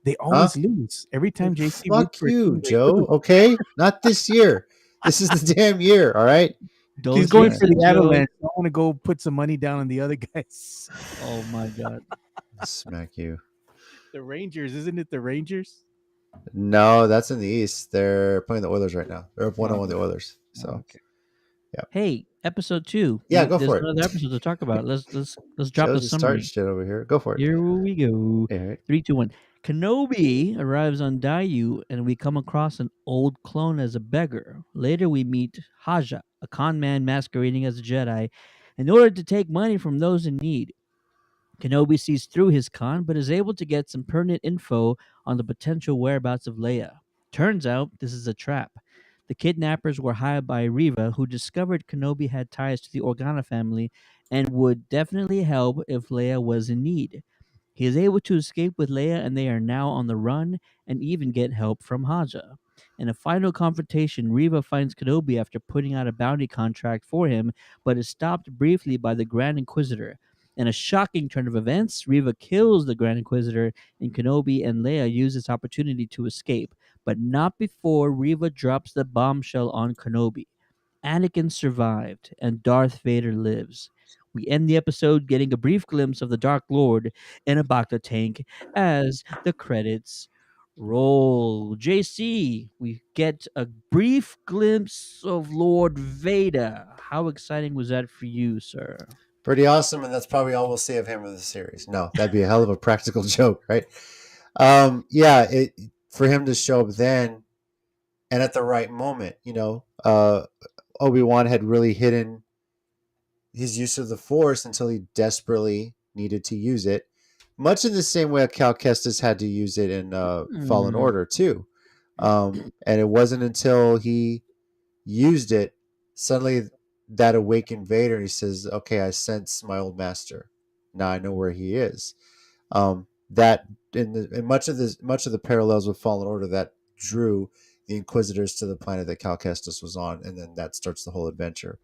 they always lose. Every time JC roots
fuck
for a
you,
team, they
Joe.
lose.
Okay, not this year. This is the damn year. All right.
Don't
He's going
jinx
for
it,
the
Joe.
Avalanche. I want to go put some money down on the other guys.
Oh my god.
Smack you.
The Rangers, isn't it? The Rangers.
No, that's in the East. They're playing the Oilers right now. They're up 1-0 on the Oilers. So
Okay.
Hey, episode 2.
Yeah, go
There's
for it.
another episode to talk about. Let's drop the
Joe's just starting
summary.
shit over here. Go for it.
Here we go.
Yeah, right.
3, 2, 1. Kenobi arrives on Dayu, and we come across an old clone as a beggar. Later, we meet Haja, a con man masquerading as a Jedi, in order to take money from those in need. Kenobi sees through his con, but is able to get some pertinent info on the potential whereabouts of Leia. Turns out this is a trap. The kidnappers were hired by Riva, who discovered Kenobi had ties to the Organa family and would definitely help if Leia was in need. He is able to escape with Leia, and they are now on the run and even get help from Haja. In a final confrontation, Riva finds Kenobi after putting out a bounty contract for him, but is stopped briefly by the Grand Inquisitor. In a shocking turn of events, Riva kills the Grand Inquisitor, and Kenobi and Leia use this opportunity to escape, but not before Riva drops the bombshell on Kenobi. Anakin survived, and Darth Vader lives. We end the episode getting a brief glimpse of the Dark Lord in a Bacta tank as the credits roll. JC, we get a brief glimpse of Lord Vader. How exciting was that for you, sir?
Pretty awesome, and that's probably all we'll see of him in the series. No, that'd be a hell of a practical joke, right? Yeah, for him to show up then and at the right moment, Obi-Wan had really hidden his use of the Force until he desperately needed to use it, much in the same way Cal Kestis had to use it in Fallen Order too. And it wasn't until he used it suddenly that awakened Vader, and he says, "Okay, I sense my old master. Now I know where he is." That in much of the parallels with Fallen Order that drew the Inquisitors to the planet that Cal Kestis was on, and then that starts the whole adventure.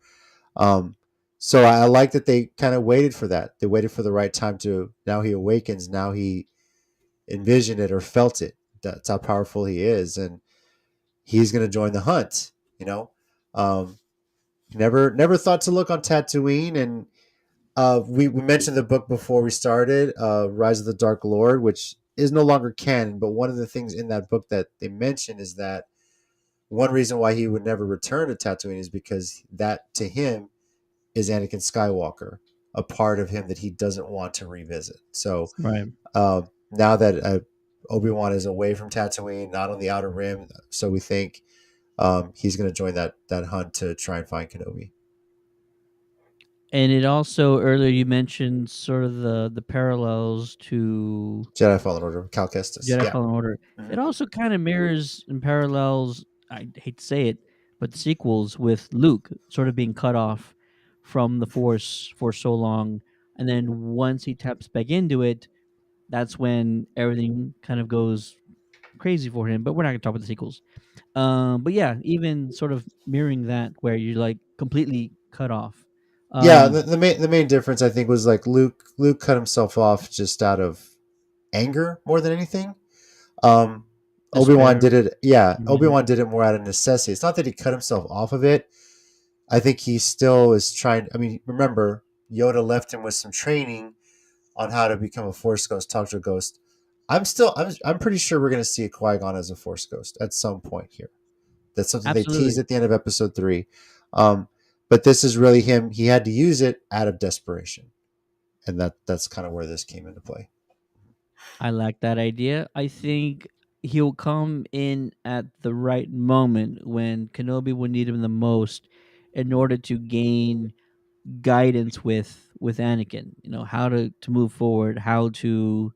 So I like that they kind of waited for that. They waited for the right time to. Now he awakens. Now he envisioned it or felt it. That's how powerful he is, and he's going to join the hunt. Um, never thought to look on Tatooine, and we mentioned the book before we started, Rise of the Dark Lord, which is no longer canon. But one of the things in that book that they mention is that one reason why he would never return to Tatooine is because that to him is Anakin Skywalker, a part of him that he doesn't want to revisit. So
Right.
now that Obi-Wan is away from Tatooine, not on the Outer Rim, so we think he's going to join that hunt to try and find Kenobi.
And it also earlier you mentioned sort of the parallels to
Jedi Fallen Order, Cal Kestis.
Jedi
Yeah.
Fallen Order.
Mhm.
It also kind of mirrors and parallels, I hate to say it, but the sequels with Luke sort of being cut off from the Force for so long. And then once he taps back into it, that's when everything kind of goes crazy for him. But we're not going to talk about the sequels. But yeah, even sort of mirroring that where you're like completely cut off.
Yeah, the main difference I think was like Luke cut himself off just out of anger more than anything. Obi-Wan did it. Yeah,
Mhm.
Obi-Wan did it more out of necessity. It's not that he cut himself off of it. I think he still is trying. I mean, remember Yoda left him with some training on how to become a Force ghost, talk to a ghost. I'm pretty sure we're going to see a Qui-Gon as a Force ghost at some point here. That's something they teased
Absolutely.
at the end of episode 3. Um, but this is really him. He had to use it out of desperation, and that's kind of where this came into play.
I like that idea. I think he'll come in at the right moment when Kenobi will need him the most in order to gain guidance with Anakin. You know, how to move forward, how to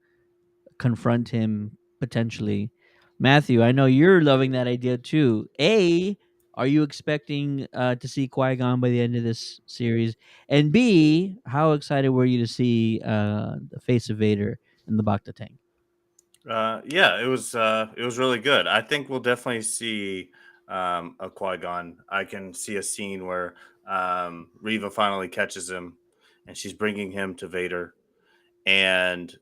confront him potentially. Matthew, I know you're loving that idea too. A, are you expecting to see Qui Gon by the end of this series? And B, how excited were you to see the face of Vader in the Bacta tank?
Yeah, it was really good. I think we'll definitely see a Qui-Gon. I can see a scene where Reva finally catches him, and she's bringing him to Vader. And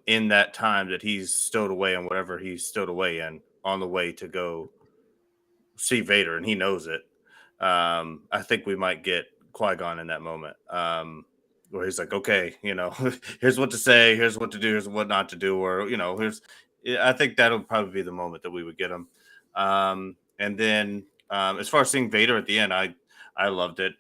in that time that he's stowed away in whatever he's stowed away in, on the way to go see Vader, and he knows it. I think we might get Qui-Gon in that moment, where he's like, "Okay, here's what to say, here's what to do, here's what not to do," or here's. I think that'll probably be the moment that we would get him. And then, as far as seeing Vader at the end, I loved it.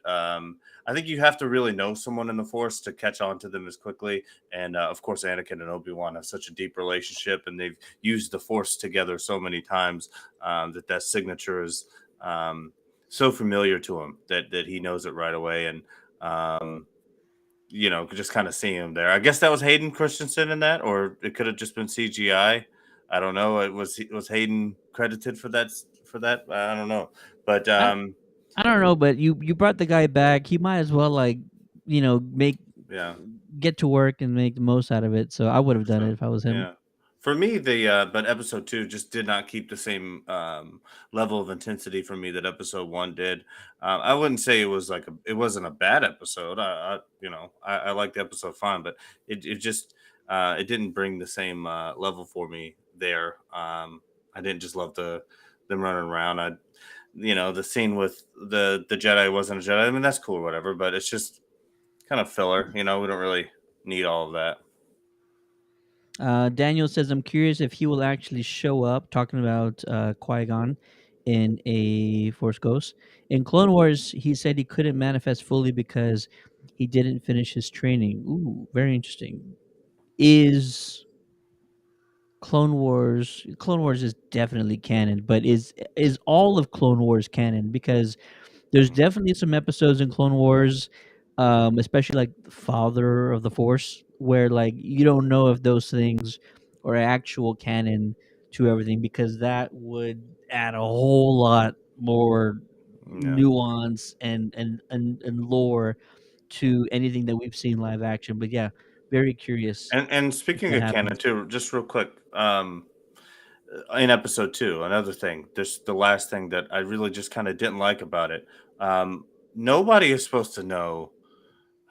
I think you have to really know someone in the Force to catch on to them as quickly. And of course, Anakin and Obi-Wan have such a deep relationship, and they've used the Force together so many times that signature is so familiar to him that he knows it right away. And just kind of seeing him there. I guess that was Hayden Christensen in that, or it could have just been CGI. I don't know. It was Hayden credited for that. I don't know, but
I don't know, but you brought the guy back. He might as well make
yeah.
get to work and make the most out of it. So I would have done it
So
if I was him.
yeah, for me, but episode 2 just did not keep the same level of intensity for me that episode 1 did. I wouldn't say it wasn't a bad episode. I liked the episode fine, but it just it didn't bring the same level for me there. I didn't just love them running around. The scene with the Jedi wasn't a Jedi. I mean, that's cool or whatever, but it's just kind of filler. We don't really need all of that.
Daniel says, I'm curious if he will actually show up, talking about Qui Gon in a Force Ghost. In Clone Wars, he said he couldn't manifest fully because he didn't finish his training. Ooh, very interesting. Is Clone Wars is definitely canon, but is all of Clone Wars canon? Because there's definitely some episodes in Clone Wars, especially like Father of the Force, where like you don't know if those things are actual canon to everything, because that would add a whole lot more
Yeah.
nuance and lore to anything that we've seen live action. But yeah, very curious
And
if
speaking
that
of canon
happens.
too, just real quick, in episode 2, another thing, this the last thing that I really just kind of didn't like about it. Nobody is supposed to know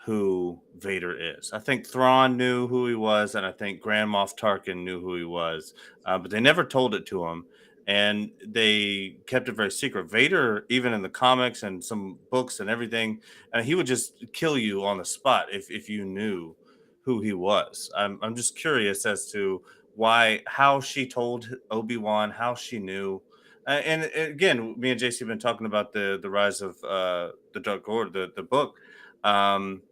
who Vader is. I think Thrawn knew who he was, and I think Grand Moff Tarkin knew who he was, but they never told it to him, and they kept it very secret. Vader, even in the comics and some books and everything, he would just kill you on the spot if you knew who he was. I'm just curious as to how she told Obi-Wan, how she knew. And again, me and JC have been talking about the rise of the Dark Order, the book. Um,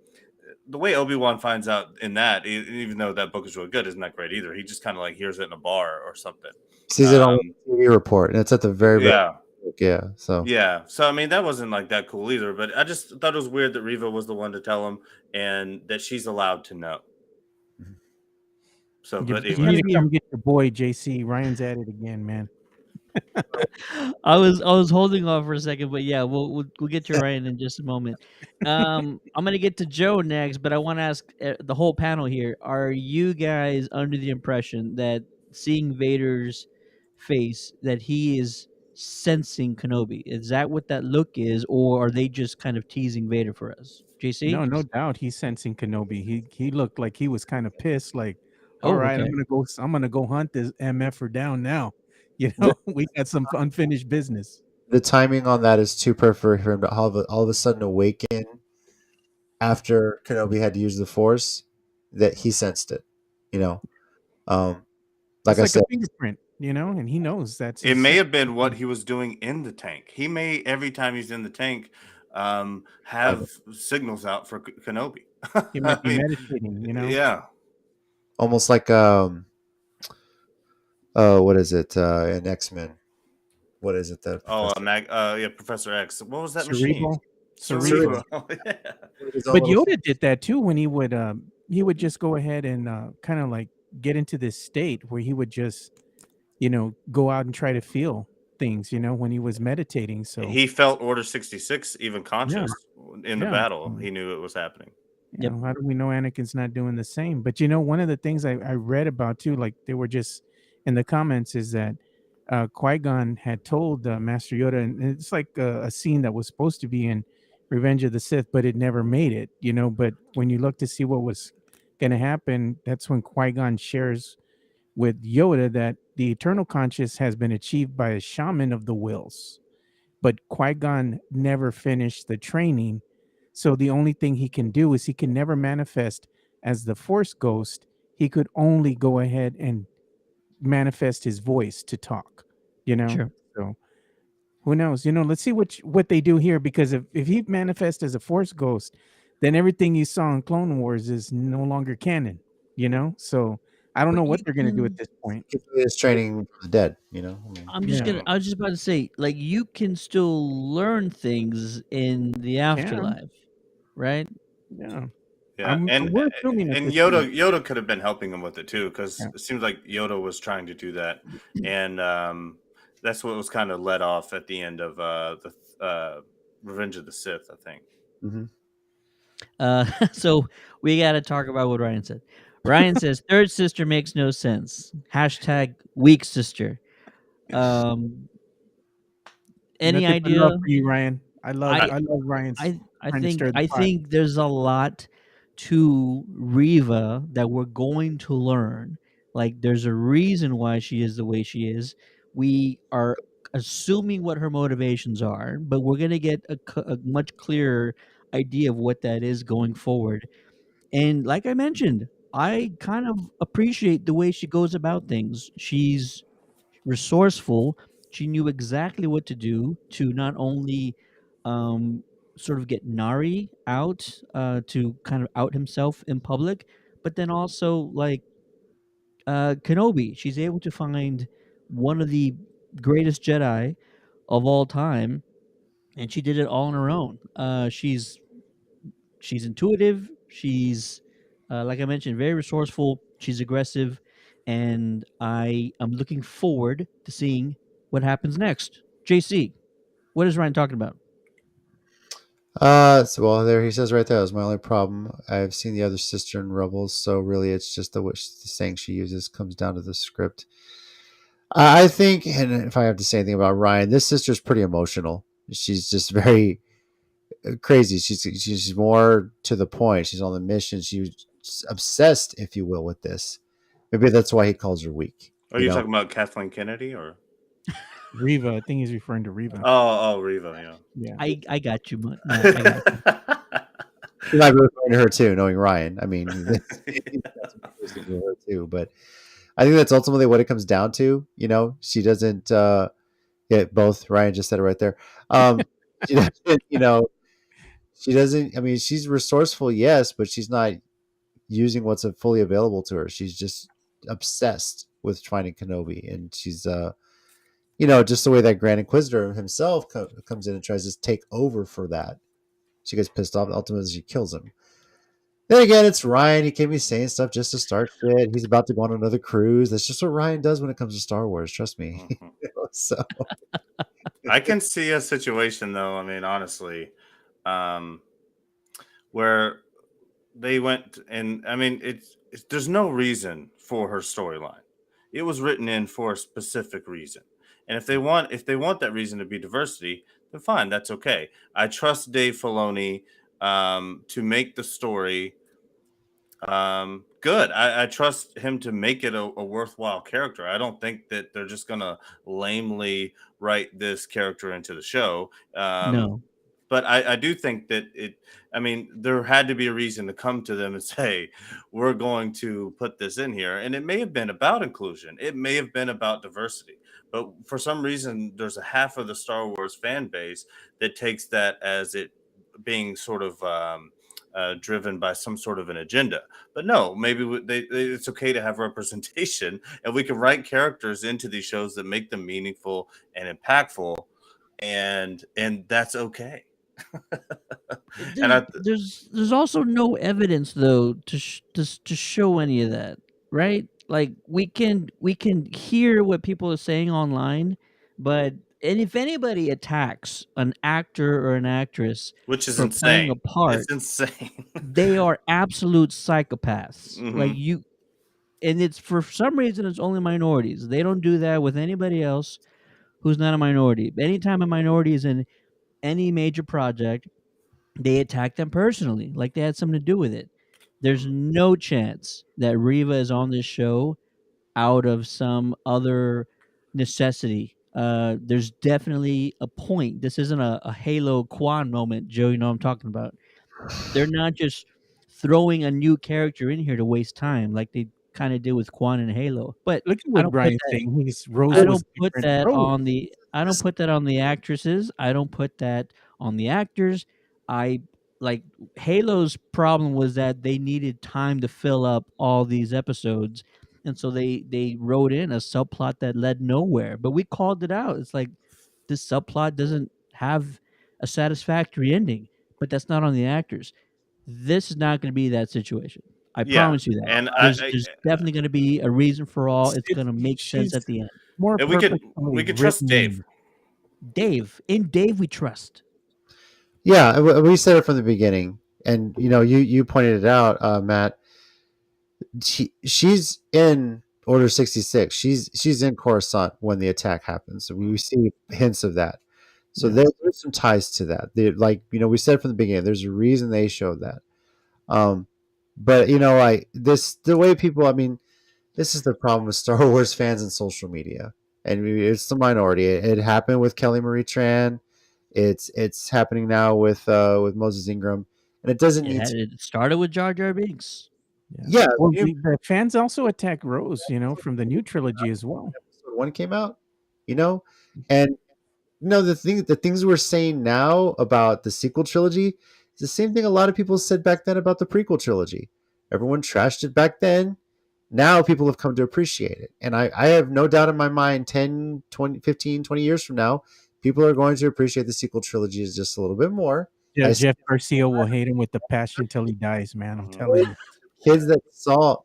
the way Obi-Wan finds out in that, even though that book is really good, isn't that great either. He just kind of like hears it in a bar or something.
Sees it on the TV report, and it's at the very
Yeah.
yeah. So
Yeah. So I mean, that wasn't like that cool either. But I just thought it was weird that Reva was the one to tell him, and that she's allowed to know. So, but
You
anyway,
need to come get your boy JC. Ryan's at it again, man.
I was holding off for a second, but yeah, we'll get to Ryan in just a moment. I'm gonna get to Joe next, but I want to ask the whole panel here: are you guys under the impression that seeing Vader's face, that he is sensing Kenobi? Is that what that look is, or are they just kind of teasing Vader for us? JC?
No doubt he's sensing Kenobi. He looked like he was kind of pissed, like, all
Oh,
right,
okay.
I'm gonna go hunt this MFer down now.
The-
We got some unfinished business.
the timing on that is too perfect for him to all of a sudden awaken after Kenobi had to use the Force. that he sensed it. You know, um, like
It's
I
like a
said,
fingerprint, and he knows that's
It
his
may
scent.
have been what he was doing in the tank. He may every time he's in the tank
uh,
have signals out for Kenobi.
He
I
might be
mean,
meditating.
yeah.
almost like what is it in X-Men? What is it that
Oh,
Professor
yeah, Professor X. What was that machine?
Cerebral.
Cerebral
Cerebral. Yeah.
his own
But
little
Yoda did that too when he would just go ahead and kind of like get into this state where he would just go out and try to feel things, when he was meditating. So
He felt Order 66 even
yeah,
conscious in the
yeah.
battle. He knew it was happening.
Yep.
How do we know Anakin's not doing the same? But one of the things I read about too, like they were just in the comments, is that Qui-Gon had told Master Yoda, and it's like a scene that was supposed to be in Revenge of the Sith, but it never made it. But when you look to see what was going to happen, that's when Qui-Gon shares with Yoda that the eternal conscious has been achieved by a shaman of the wills, but Qui-Gon never finished the training. So the only thing he can do is he can never manifest as the Force ghost. He could only go ahead and manifest his voice to talk, you know?
Sure.
So who knows? Let's see what they do here, because if he manifests as a Force ghost, then everything you saw in Clone Wars is no longer canon. So I don't
But
know
you
what they're gonna do at
can.
this point.
his training from the dead. You know, I mean,
Yeah,
I was just about to say, like, you can still learn things in the
can.
afterlife, right?
Yeah.
Yeah,
We're assuming at
and
this point.
Yoda could have been helping him with it too, because
Yeah.
it seems like Yoda was trying to do that, and that's what was kind of let off at the end of the Revenge of the Sith, I think.
hmm
So we got to talk about what Ryan said. Ryan says third sister makes no sense. Hashtag weak sister. Um, any
Nothing but love
idea?
for you, Ryan. I love
I
I love Ryan's trying to stir the
I
pot.
think there's a lot to Riva that we're going to learn. Like there's a reason why she is the way she is. We are assuming what her motivations are, but we're going to get a much clearer idea of what that is going forward. And like I mentioned, I kind of appreciate the way she goes about things. She's resourceful. She knew exactly what to do to not only um, sort of get Nari out to kind of out himself in public, but then also like Kenobi. She's able to find one of the greatest Jedi of all time, and she did it all on her own. She's intuitive. She's like I mentioned, very resourceful. She's aggressive, and I am looking forward to seeing what happens next. JC, what is Ryan talking about?
So, well, there he says right there. That was my only problem. I've seen the other sister in Rebels, so really, it's just the saying she uses comes down to the script. I think, and if I have to say anything about Ryan, this sister's pretty emotional. She's just very crazy. She's more to the point. She's on the mission. She's obsessed, if you will, with this. Maybe that's why he calls her weak.
Are you talking about Kathleen Kennedy or?
Riva, I think he's referring to Riva.
Oh, Riva,
Yeah.
I got you, Matt. I got you.
yeah.
He might be referring to her too, knowing Ryan. I mean, that's what to her too. But I think that's ultimately what it comes down to. She doesn't. Yeah, both. Ryan just said it right there. She doesn't. She doesn't. I mean, she's resourceful, yes, but she's not using what's fully available to her. She's just obsessed with finding Kenobi, and she's just the way that Grand Inquisitor himself comes in and tries to take over for that. She gets pissed off. Ultimately, she kills him. Then again, it's Ryan. He can't be saying stuff just to start shit. He's about to go on another cruise. That's just what Ryan does when it comes to Star Wars. Trust me.
Mhm.
So
I can see a situation though. I mean, honestly, um, where they went and I mean, there's no reason for her storyline. It was written in for a specific reason, and if they want that reason to be diversity, then fine, that's okay. I trust Dave Filoni to make the story good. I trust him to make it a worthwhile character. I don't think that they're just gonna lamely write this character into the show.
No.
But I do think that I mean, there had to be a reason to come to them and say, we're going to put this in here. And it may have been about inclusion, it may have been about diversity. But for some reason, there's a half of the Star Wars fan base that takes that as it being sort of driven by some sort of an agenda. But no, maybe it's okay to have representation, and we can write characters into these shows that make them meaningful and impactful, and that's okay. And
There's also no evidence though to show any of that, right? Like we can hear what people are saying online, but and if anybody attacks an actor or an actress
which is
for playing a
insane.
part,
It's insane.
they are absolute psychopaths. Like
Mhm.
you, and it's for some reason it's only minorities. They don't do that with anybody else who's not a minority. Anytime a minority is in any major project, they attack them personally, like they had something to do with it. There's no chance that Riva is on this show out of some other necessity. There's definitely a point. This isn't a Halo Quan moment, Joe. You know what I'm talking about. They're not just throwing a new character in here to waste time like they kind of did with Quan and Halo. But
Look at
I
what
don't put
Brian's
that.
saying. Rose
I
was
don't put
different.
that
Rose.
on the. I don't put that on the actresses. I don't put that on the actors. I like Halo's problem was that they needed time to fill up all these episodes, and so they wrote in a subplot that led nowhere. But we called it out. It's like this subplot doesn't have a satisfactory ending, but that's not on the actors. This is not going to be that situation. I
Yeah,
promise you that.
and
There's definitely going to be a reason for all. It's going to make sense
She's
at the end.
more
and
purposefully
we could trust
written
Dave.
Dave, in Dave we trust.
Yeah, we said it from the beginning, and you pointed it out, Matt. She's in Order 66. She's in Coruscant when the attack happens. So we see hints of that. So
Yeah.
there's some ties to that. Like we said from the beginning, there's a reason they showed that. But like the way people, I mean, this is the problem with Star Wars fans and social media, and it's the minority. It happened with Kelly Marie Tran. It's happening now with Moses Ingram, and it doesn't need to.
It started with Jar Jar Binks.
Yeah,
Well, the fans also attack Rose, from the new trilogy as well.
Episode 1 came out, and the things we're saying now about the sequel trilogy is the same thing a lot of people said back then about the prequel trilogy. Everyone trashed it back then. Now people have come to appreciate it. And I have no doubt in my mind 10, 20, 15, 20 years from now, people are going to appreciate the sequel trilogy just a little bit more.
Yeah, Jeff Garcia will hate him with the passion till he dies, man. I'm telling you.
Kids that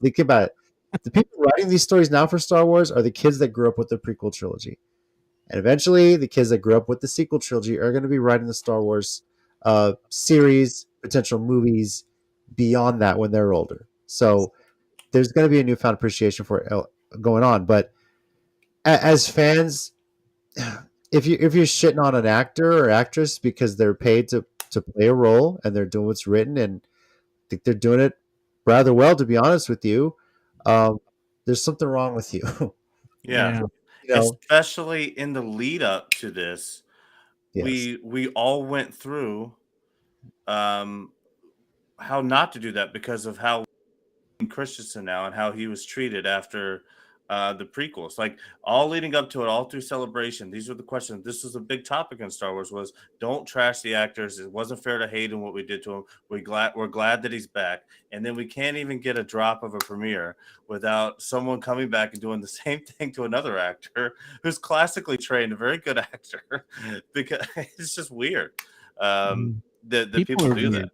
think about it. The people writing these stories now for Star Wars are the kids that grew up with the prequel trilogy. And eventually, the kids that grew up with the sequel trilogy are going to be writing the Star Wars series, potential movies beyond that when they're older. So there's going to be a newfound appreciation for it going on. But as fans, if you're shitting on an actor or actress because they're paid to play a role and they're doing what's written and think they're doing it rather well, to be honest with you, there's something wrong with you.
Yeah. Especially in the lead up to this,
yes.
we all went through how not to do that because of how Christensen now and how he was treated after the prequels. Like all leading up to it, all through Celebration, these were the questions. This was a big topic in Star Wars: was don't trash the actors. It wasn't fair to hate him what we did to him. We're glad that he's back, and then we can't even get a drop of a premiere without someone coming back and doing the same thing to another actor who's classically trained, a very good actor. Because it's just weird that people do that.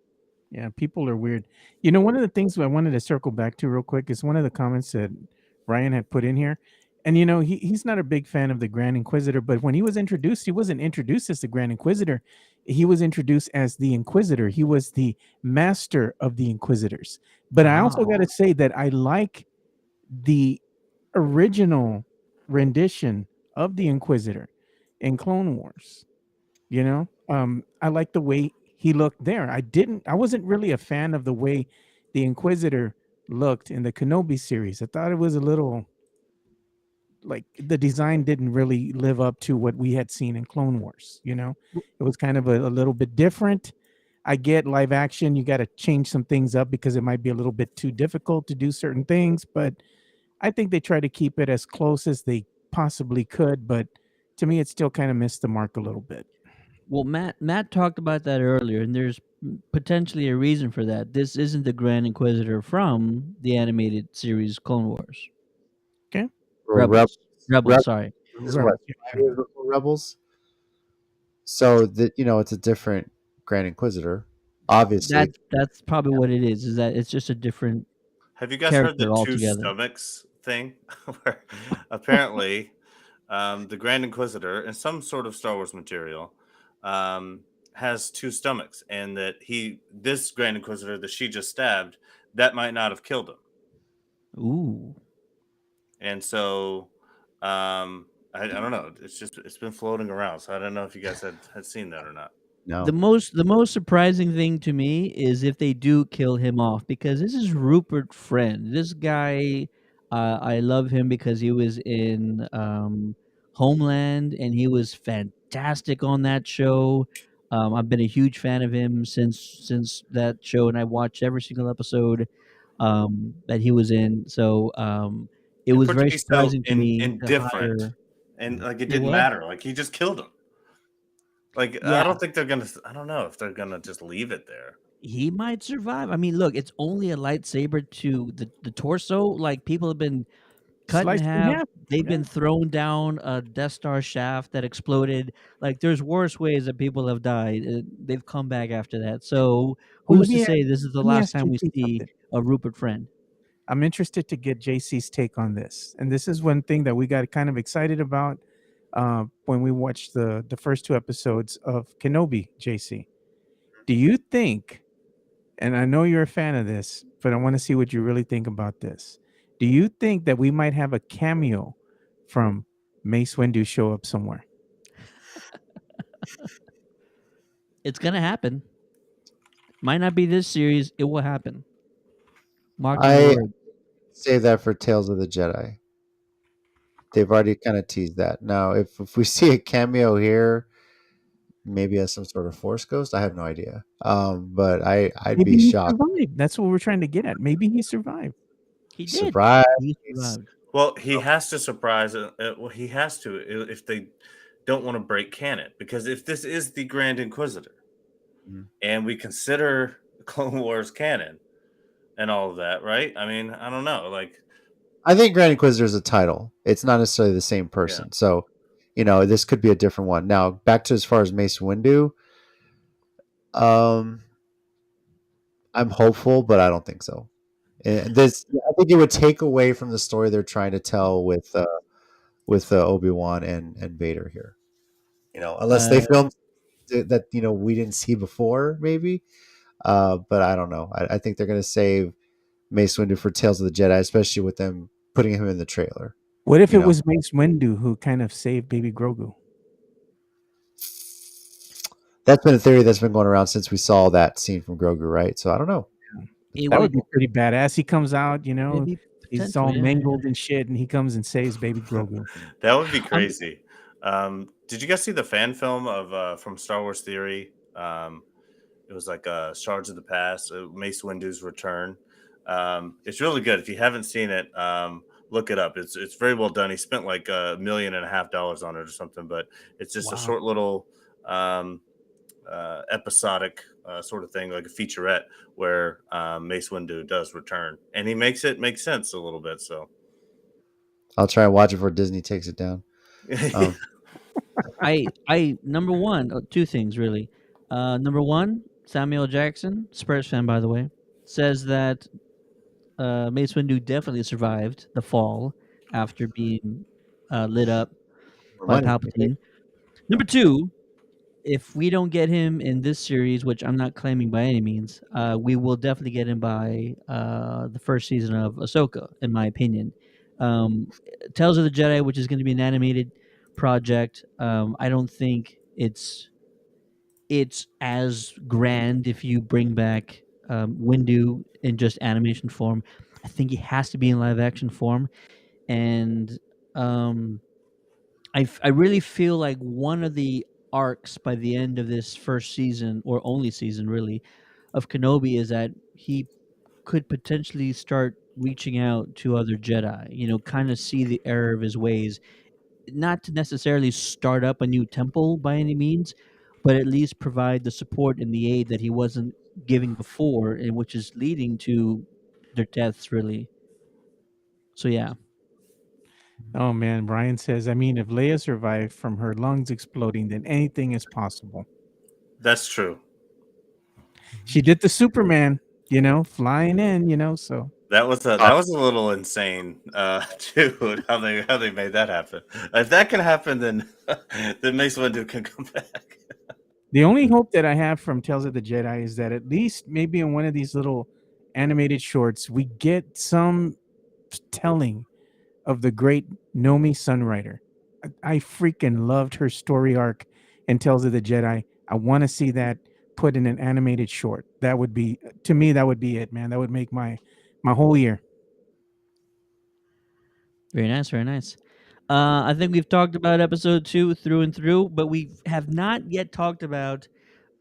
Yeah, people are weird. One of the things I wanted to circle back to real quick is one of the comments that Ryan had put in here. And, he's not a big fan of the Grand Inquisitor, but when he was introduced, he wasn't introduced as the Grand Inquisitor. He was introduced as the Inquisitor. He was the master of the Inquisitors. But I also got to say that I like the original rendition of the Inquisitor in Clone Wars. I like the way he looked there. I wasn't really a fan of the way the Inquisitor looked in the Kenobi series. I thought it was a little like the design didn't really live up to what we had seen in Clone Wars. You know, it was kind of a little bit different. I get live action, you got to change some things up because it might be a little bit too difficult to do certain things, but I think they try to keep it as close as they possibly could. But to me, it still kind of missed the mark a little bit.
Well, Matt talked about that earlier, and there's potentially a reason for that. This isn't the Grand Inquisitor from the animated series Clone Wars.
Okay.
Or Rebels.
Rebels, sorry.
Is what, 5 years before Rebels? So that it's a different Grand Inquisitor. Obviously,
That's probably what it is that it's just a different
Have you guys heard the
character
two
altogether.
stomachs thing? Where apparently the Grand Inquisitor, in some sort of Star Wars material, has two stomachs, and that this Grand Inquisitor that she just stabbed, that might not have killed him.
Ooh.
And so I don't know. It's been floating around, so I don't know if you guys had seen that or not.
no.
The most surprising thing to me is if they do kill him off, because this is Rupert Friend. This guy, I love him because he was in Homeland and he was fantastic on that show. I've been a huge fan of him since that show, and I watched every single episode that he was in. So it
And
was
for it to
very
be so
surprising to me to
indifferent,
hire.
and like it
You
didn't
what?
matter. Like he just killed him. Like I
Yeah,
don't think they're gonna. I don't know if they're gonna just leave it there.
he might survive. I mean, look, it's only a lightsaber to the torso. Like people have been cut in
Sliced in
half.
half.
They've
Yeah.
been thrown down a Death Star shaft that exploded. Like there's worse ways that people have died. They've come back after that. So
Well,
who's to say this is the
let me
last
ask
time we
JC
see
something.
a Rupert Friend?
I'm interested to get JC's take on this, and this is one thing that we got kind of excited about when we watched the first 2 episodes of Kenobi. JC, do you think? And I know you're a fan of this, but I want to see what you really think about this. Do you think that we might have a cameo from Mace Windu show up somewhere?
It's gonna happen. Might not be this series. It will happen. Mark my
I
word.
save that for Tales of the Jedi. They've already kind of teased that. Now, if we see a cameo here, maybe as some sort of Force ghost, I have no idea. But I'd
Maybe
be
he
shocked.
survived. That's what we're trying to get at. Maybe he survived.
He did.
Surprise!
He survived.
Well, he has to surprise. Well, he has to if they don't want to break canon, because if this is the Grand Inquisitor,
Mhm.
and we consider Clone Wars canon and all of that, right? I mean, I don't know. Like,
I think Grand Inquisitor is a title. It's not necessarily the same person. So, this could be a different one. Now, back to as far as Mace Windu. I'm hopeful, but I don't think so. And I think it would take away from the story they're trying to tell with Obi-Wan and Vader here. Unless they filmed that we didn't see before, maybe. But I don't know. I think they're going to save Mace Windu for Tales of the Jedi, especially with them putting him in the trailer.
What if
You
it
know?
was Mace Windu who kind of saved Baby Grogu?
That's been a theory that's been going around since we saw that scene from Grogu, right? So I don't know.
That would be pretty badass. He comes out,
Maybe
he's all
potentially, yeah.
mangled and shit, and he comes and saves Baby Grogu.
that would be crazy. Did you guys see the fan film of from Star Wars Theory? It was like Shards of the Past, Mace Windu's Return. It's really good. If you haven't seen it, look it up. It's very well done. He spent like $1.5 million on it or something, but it's just a
Wow.
short little episodic sort of thing, like a featurette where Mace Windu does return, and he makes it make sense a little bit. So
I'll try and watch it before Disney takes it down.
I number one, two things really. Number one, Samuel Jackson, Spurs fan by the way, says that Mace Windu definitely survived the fall after being lit up by
Money.
Palpatine. Number two, if we don't get him in this series, which I'm not claiming by any means, we will definitely get him by the first season of Ahsoka, in my opinion. Tales of the Jedi, which is going to be an animated project, I don't think it's as grand if you bring back Windu in just animation form. I think he has to be in live action form, and I really feel like one of the arcs by the end of this first season, or only season really, of Kenobi is that he could potentially start reaching out to other Jedi, kind of see the error of his ways, not to necessarily start up a new temple by any means, but at least provide the support and the aid that he wasn't giving before, and which is leading to their deaths really. So yeah.
Oh man, Brian says, I mean, if Leia survived from her lungs exploding, then anything is possible.
That's true.
She did the Superman, flying in, so
That was a little insane, too. How they made that happen. If that can happen, then then Mace Windu can come back.
the only hope that I have from Tales of the Jedi is that at least maybe in one of these little animated shorts, we get some telling of the great Nomi Sunrider. I freaking loved her story arc in Tales of the Jedi. I want to see that put in an animated short. That would be, to me, that would be it, man. That would make my whole year.
Very nice, very nice. I think we've talked about episode 2 through and through, but we have not yet talked about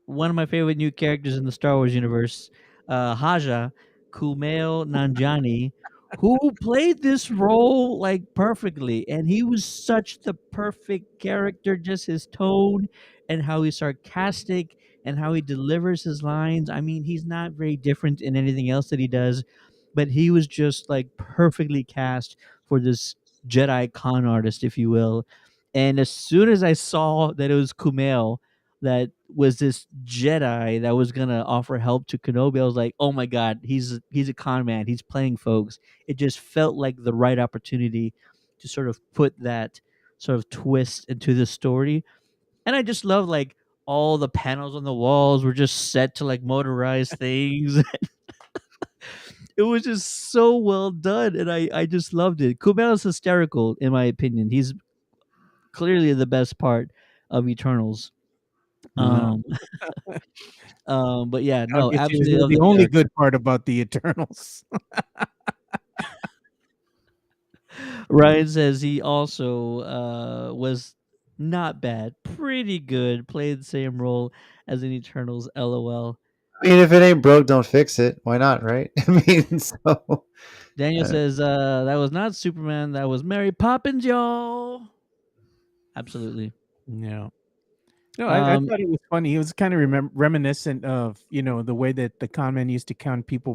one of my favorite new characters in the Star Wars universe, Haja, Kumail Nanjiani, who played this role like perfectly, and he was such the perfect character. Just his tone and how he's sarcastic and how he delivers his lines. I mean, he's not very different in anything else that he does, but he was just like perfectly cast for this Jedi con artist, if you will. And as soon as I saw that it was Kumail, that was this Jedi that was gonna offer help to Kenobi, I was like, oh my god, he's a con man. He's playing folks. It just felt like the right opportunity to sort of put that sort of twist into the story. And I just love like all the panels on the walls were just set to like motorized things. It was just so well done, and I just loved it. Kumail is hysterical, in my opinion. He's clearly the best part of Eternals.
No.
Um, but yeah,
I'll
no,
get you.
absolutely love
The
the
only
character.
good part about the Eternals.
Ryan says he also was not bad, pretty good, played the same role as in Eternals. LOL.
I mean, if it ain't broke, don't fix it. Why not, right? I mean, so
Daniel says that was not Superman, that was Mary Poppins, y'all. Absolutely.
No. No, I
Um,
thought it was funny. It was kind of reminiscent of, the way that the con men used to count people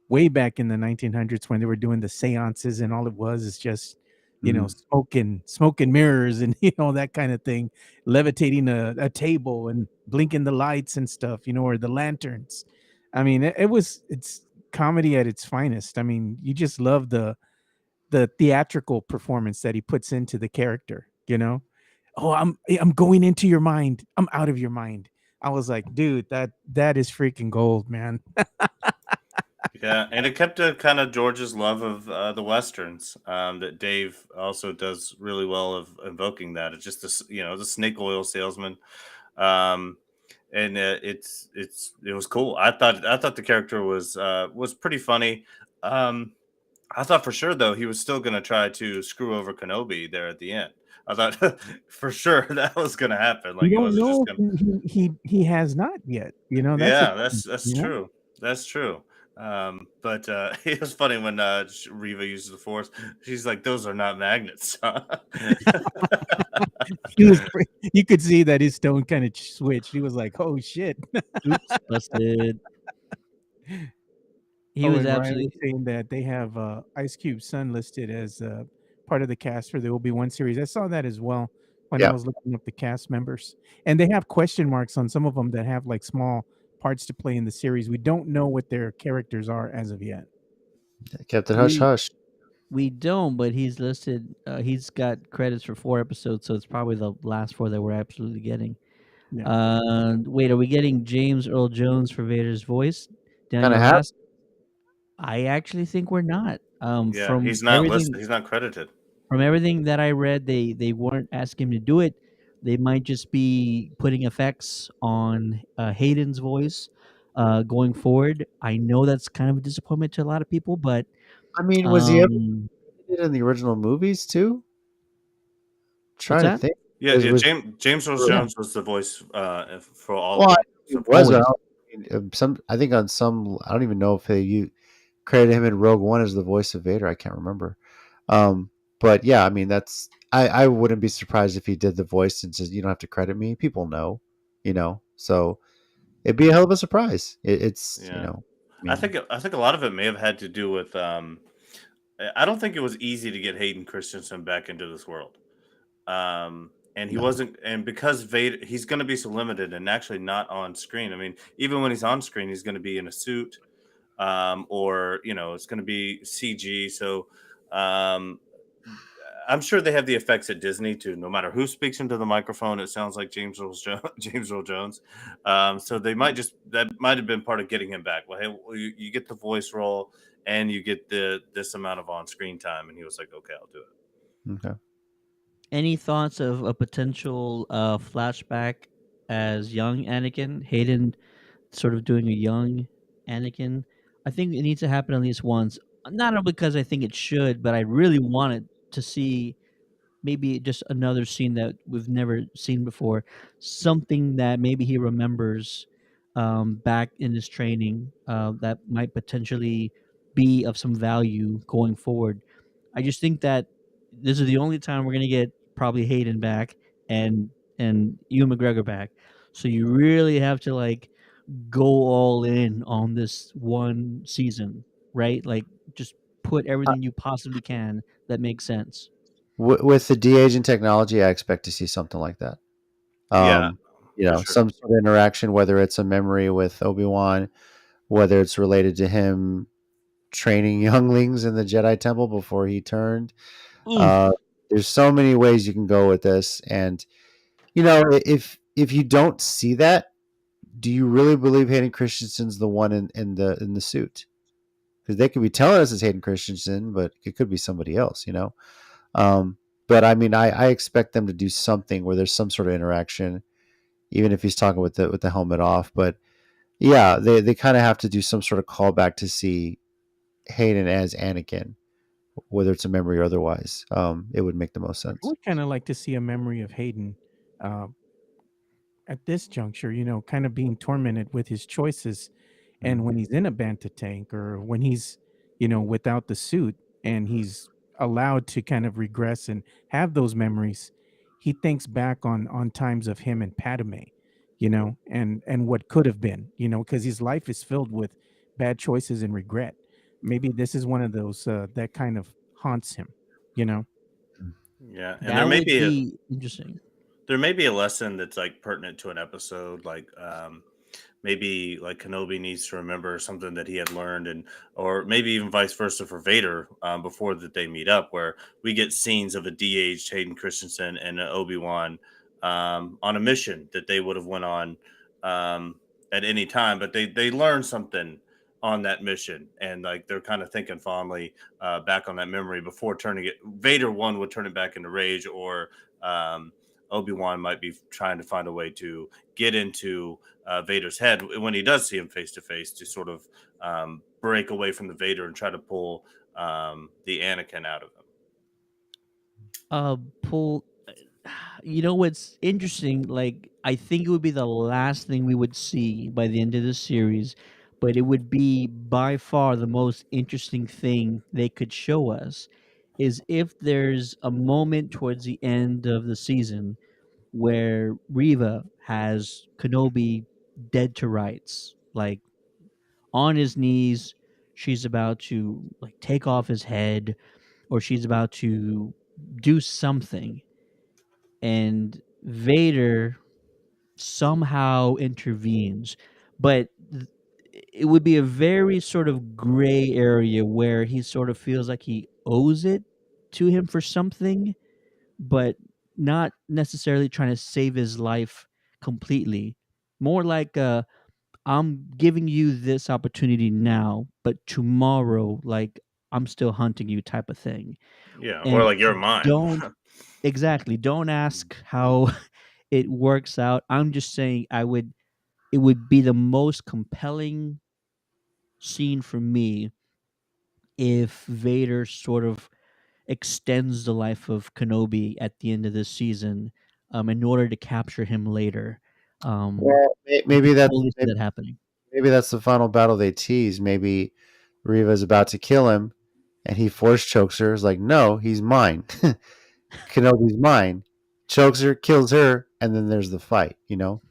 way back in the 1900s when they were doing the seances, and all it was is just, smoke and mirrors and, that kind of thing, levitating a table and blinking the lights and stuff, or the lanterns. I mean, it's comedy at its finest. I mean, you just love the theatrical performance that he puts into the character. Oh, I'm going into your mind. I'm out of your mind. I was like, dude, that is freaking gold, man.
Yeah, and it kept a kind of George's love of the westerns. That Dave also does really well of invoking that. It's just this, the snake oil salesman, um, and it was cool. I thought the character was pretty funny. Um, I thought for sure though he was still going to try to screw over Kenobi there at the end. I thought for sure that was going to happen.
We
Like he
don't
wasn't just
know
going.
if he has not yet. That's the
Yeah,
thing,
that's
you know?
true. That's true. But it was funny when Reva uses the force. She's like, "Those are not magnets." Huh?"
You could see that his tone kind of switched. He was like, "Oh shit."
oops, busted. He
Oh,
was
and Ryan was
absolutely.
saying that they have Ice Cube's son listed as part of the cast for the Obi-Wan series. I saw that as well when I
yeah,
was looking up the cast members. And they have question marks on some of them that have like small parts to play in the series. We don't know what their characters are as of yet.
kept it hush
We
hush.
we don't, but he's listed. He's got credits for 4 episodes, so it's probably the last 4 that we're absolutely getting.
Yeah.
Wait, are we getting James Earl Jones for Vader's voice?
Kind of
Daniel
have.
asks. I actually think we're not.
Yeah, he's not listed. He's not credited.
From everything that I read, they weren't asking him to do it. They might just be putting effects on Hayden's voice going forward. I know that's kind of a disappointment to a lot of people, but
I mean, was he ever
um,
did in the original movies too?
What's
Trying to
that?
think.
Yeah,
Is
yeah.
was
James Earl
Yeah,
Jones was the voice for all
well,
of
I
them.
know he
So
was, but I
always.
some I think on some I don't even know if you credited him in Rogue One as the voice of Vader. I can't remember. Um, but yeah, I mean that's I wouldn't be surprised if he did the voice and says you don't have to credit me. People know, so it'd be a hell of a surprise. It's
yeah,
I mean,
I think a lot of it may have had to do with. I don't think it was easy to get Hayden Christensen back into this world. And he
no.
wasn't, and because Vader, he's going to be so limited and actually not on screen. I mean, even when he's on screen, he's going to be in a suit, or it's going to be CG. So, um, I'm sure they have the effects at Disney too. No matter who speaks into the microphone, it sounds like James Earl Jones. James Earl Jones. So they might just that might have been part of getting him back. Well, hey, you get the voice role and you get this amount of on screen time, and he was like, okay, I'll do it.
Okay.
Any thoughts of a potential flashback as young Anakin? Hayden sort of doing a young Anakin. I think it needs to happen at least once. Not because I think it should, but I really wanted to see maybe just another scene that we've never seen before. Something that maybe he remembers back in his training that might potentially be of some value going forward. I just think that this is the only time we're gonna get probably Hayden back and Ewan McGregor back. So you really have to like go all in on this one season, right? Like just put everything you possibly can that makes sense.
With the de-aging technology, I expect to see something like that.
Yeah,
Um,
for sure.
some sort of interaction, whether it's a memory with Obi-Wan, whether it's related to him training younglings in the Jedi Temple before he turned.
Oof.
Uh, there's so many ways you can go with this, and if you don't see that, do you really believe Hayden Christensen's the one in the suit? Because they could be telling us it's Hayden Christensen, but it could be somebody else. Um, but I mean, I expect them to do something where there's some sort of interaction, even if he's talking with the helmet off. But yeah, they kind of have to do some sort of callback to see Hayden as Anakin, whether it's a memory or otherwise. It would make the most
I
sense.
would kind of like to see a memory of Hayden uh, at this juncture, kind of being tormented with his choices. And
Mm.
when he's in a banta tank or when he's, without the suit and he's allowed to kind of regress and have those memories, he thinks back on times of him and Padme, and what could have been, because his life is filled with bad choices and regret. Maybe this is one of those that kind of haunts him, you know.
Yeah, and
That would be interesting.
there may be a lesson that's like pertinent to an episode, like maybe like Kenobi needs to remember something that he had learned, and or maybe even vice versa for Vader before that they meet up, where we get scenes of a de-aged Hayden Christensen and Obi-Wan on a mission that they would have went on um, at any time, but they learned something on that mission, and like they're kind of thinking fondly back on that memory before turning it. Vader one would turn it back into rage, or um, Obi-Wan might be trying to find a way to get into Vader's head when he does see him face to face, to sort of break away from the Vader and try to pull the Anakin out of him.
Pull. You know what's interesting? Like, I think it would be the last thing we would see by the end of the series, but it would be by far the most interesting thing they could show us. Is if there's a moment towards the end of the season where Riva has Kenobi dead to rights, like on his knees, she's about to like take off his head, or she's about to do something, and Vader somehow intervenes, but it would be a very sort of gray area where he sort of feels like he owes it to him for something, but not necessarily trying to save his life completely. More like I'm giving you this opportunity now, but tomorrow, like I'm still hunting you type of thing.
Yeah, or
And
like you're mine.
don't exactly don't ask how it works out. I'm just saying it would be the most compelling scene for me if Vader sort of extends the life of Kenobi at the end of this season, in order to capture him later.
Well,
I
maybe
could
that's
totally see that happening.
maybe that's the final battle they tease. Maybe Riva's about to kill him, and he force chokes her. It's like, no, he's mine. Kenobi's mine. Chokes her, kills her, and then there's the fight.
Oh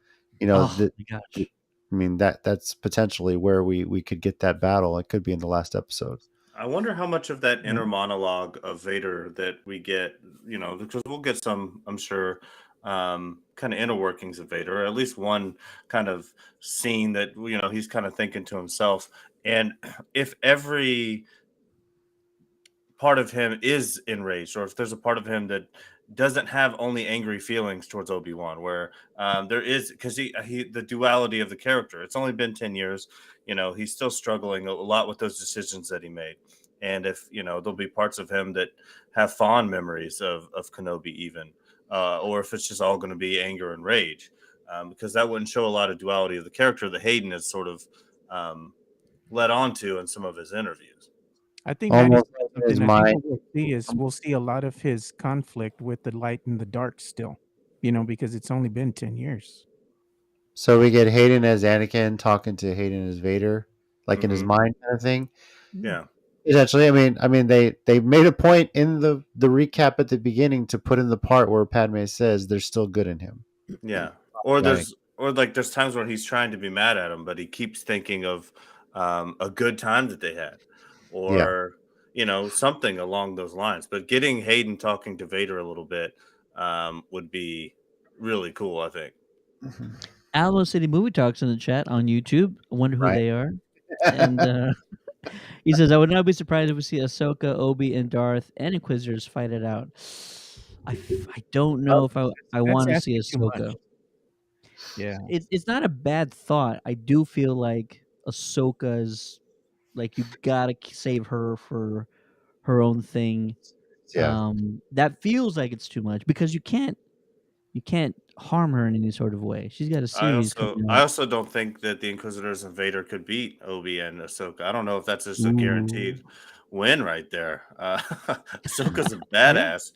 The,
my gosh.
I mean that's potentially where we could get that battle. It could be in the last episode.
I wonder how much of that
Yeah.
inner monologue of Vader that we get, because we'll get some, I'm sure, kind of inner workings of Vader, or at least one kind of scene that, he's kind of thinking to himself. And if every part of him is enraged, or if there's a part of him that doesn't have only angry feelings towards Obi-Wan, where there is, because he the duality of the character. It's only been 10 years, he's still struggling a lot with those decisions that he made. And if there'll be parts of him that have fond memories of Kenobi, even, or if it's just all going to be anger and rage, because that wouldn't show a lot of duality of the character that Hayden has sort of led on to in some of his interviews.
I think Maddie
Almost
said
in his
something. I think
mind.
what we'll see is we'll see a lot of his conflict with the light and the dark still, because it's only been 10 years.
So we get Hayden as Anakin talking to Hayden as Vader, like in his
Mhm.
mind kind of thing.
Yeah.
Essentially, I mean, they made a point in the recap at the beginning to put in the part where Padme says there's still good in him.
Yeah. Or
Right.
there's times where he's trying to be mad at him, but he keeps thinking of a good time that they had,
Yeah.
or something along those lines. But getting Hayden talking to Vader a little bit would be really cool, I think.
Alamo City Movie Talks in the chat on YouTube. I wonder who
Right.
they are. And he says, I would not be surprised if we see Ahsoka, Obi, and Darth and Inquisitors fight it out. I don't know if I
That's
want to see
asking too much.
Ahsoka.
Yeah.
It's not a bad thought. I do feel like Ahsoka's, like, you gotta save her for her own thing.
Yeah.
That feels like it's too much because you can't harm her in any sort of way. She's got a series coming
I
out.
also don't think that the Inquisitors and Vader could beat Obi and Ahsoka. I don't know if that's just a guaranteed win right there. Ahsoka's a badass,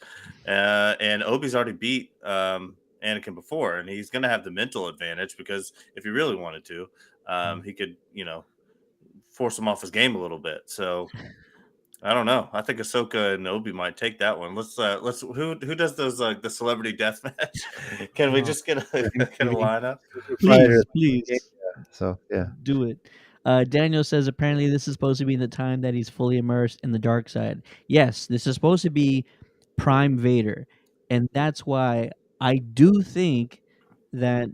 and Obi's already beat Anakin before, and he's going to have the mental advantage because if he really wanted to, he could, force him off his game a little bit. So I don't know. I think Ahsoka and Obi might take that one. Let's who does those, like the celebrity death match? Can we just get a lineup?
Please, please.
So yeah.
Do it. Daniel says apparently this is supposed to be the time that he's fully immersed in the dark side. Yes, this is supposed to be Prime Vader. And that's why I do think that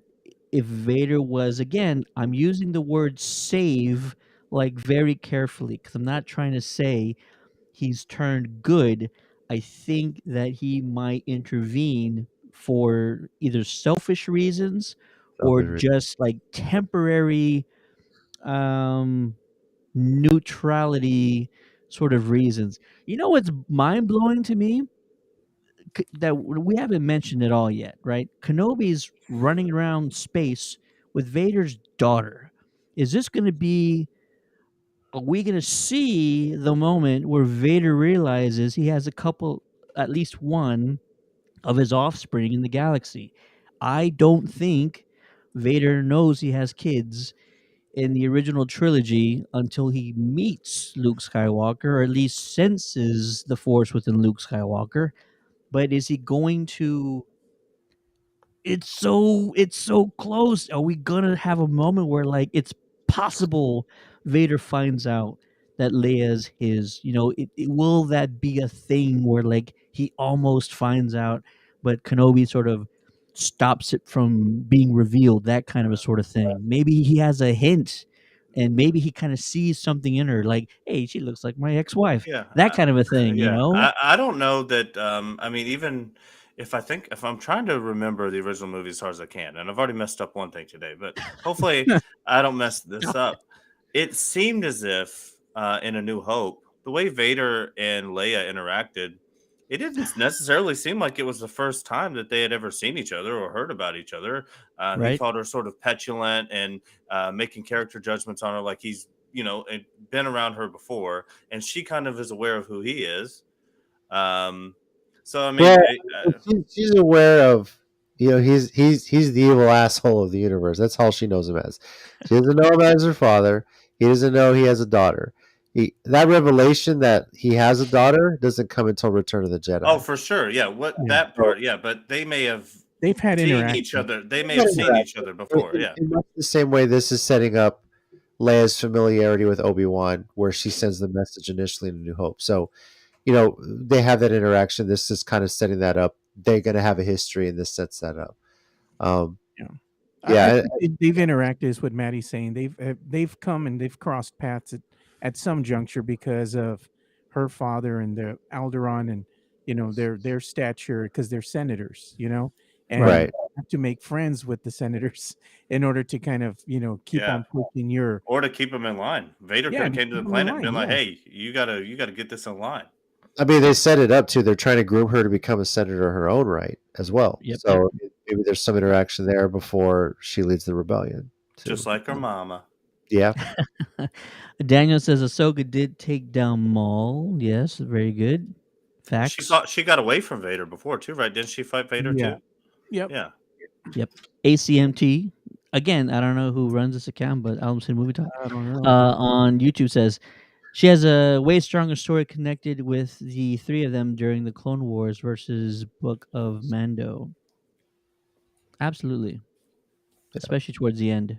if Vader was, again, I'm using the word save like very carefully because I'm not trying to say he's turned good. I think that he might intervene for either selfish reasons or just like temporary neutrality sort of reasons. You know what's mind blowing to me? That we haven't mentioned it all yet, right? Kenobi's running around space with Vader's daughter. Is this going to be? Are we going to see the moment where Vader realizes he has a couple, at least one, of his offspring in the galaxy? I don't think Vader knows he has kids in the original trilogy until he meets Luke Skywalker, or at least senses the Force within Luke Skywalker. But is he going to? It's so close. Are we gonna have a moment where like it's possible Vader finds out that Leia's his? Will that be a thing where like he almost finds out, but Kenobi sort of stops it from being revealed? That kind of a sort of thing. Maybe he has a hint, and maybe he kind of sees something in her, like, hey, she looks like my ex-wife.
Yeah,
That kind of a thing,
yeah. I don't know that. I mean, even if I'm trying to remember the original movie as hard as I can, and I've already messed up one thing today, but hopefully I don't mess this up. It seemed as if in A New Hope, the way Vader and Leia interacted, it didn't necessarily seem like it was the first time that they had ever seen each other or heard about each other. He
Right?
called her sort of petulant and making character judgments on her, like he's been around her before, and she kind of is aware of who he is. So I mean,
Well, she's aware of, he's the evil asshole of the universe. That's all she knows him as. She doesn't know him as her father. He doesn't know he has a daughter. That revelation that he has a daughter doesn't come until Return of the
oh,
Jedi.
for sure, yeah. What
Yeah.
that part, yeah. But they may have
They've had
seen each
interaction.
other. They may
Not
have seen each
interactive.
other before. Yeah.
In much the same way, this is setting up Leia's familiarity with Obi-Wan, where she sends the message initially in A New Hope. So, they have that interaction. This is kind of setting that up. They're going to have a history, and this sets that up. Um,
Yeah. I
yeah,
think they've interacted is what Maddie's saying. They've come and they've crossed paths at some juncture because of her father and the Alderaan and their stature because they're senators, and
right.
you have to make friends with the senators in order to kind of keep
Yeah.
on pushing your
Or to keep him in line. Vader could
yeah
have
to
came to
keep
the
them in
planet and
line.
been like,
Yeah,
"Hey, you gotta get this in line."
I mean, they set it up too. They're trying to groom her to become a senator in her own right as well.
Yep.
So maybe there's some interaction there before she leads the rebellion too.
Just like her mama.
Yeah.
Daniel says Ahsoka did take down Maul. Yes, very good. Facts.
She got away from Vader before too, right? Didn't she fight Vader
yeah,
too?
yep.
Yeah.
Yep. ACMT. Again, I don't know who runs this account, but Album City Movie Talk
I don't know.
on YouTube says she has a way stronger story connected with the three of them during the Clone Wars versus Book of Mando. Absolutely, especially towards the end.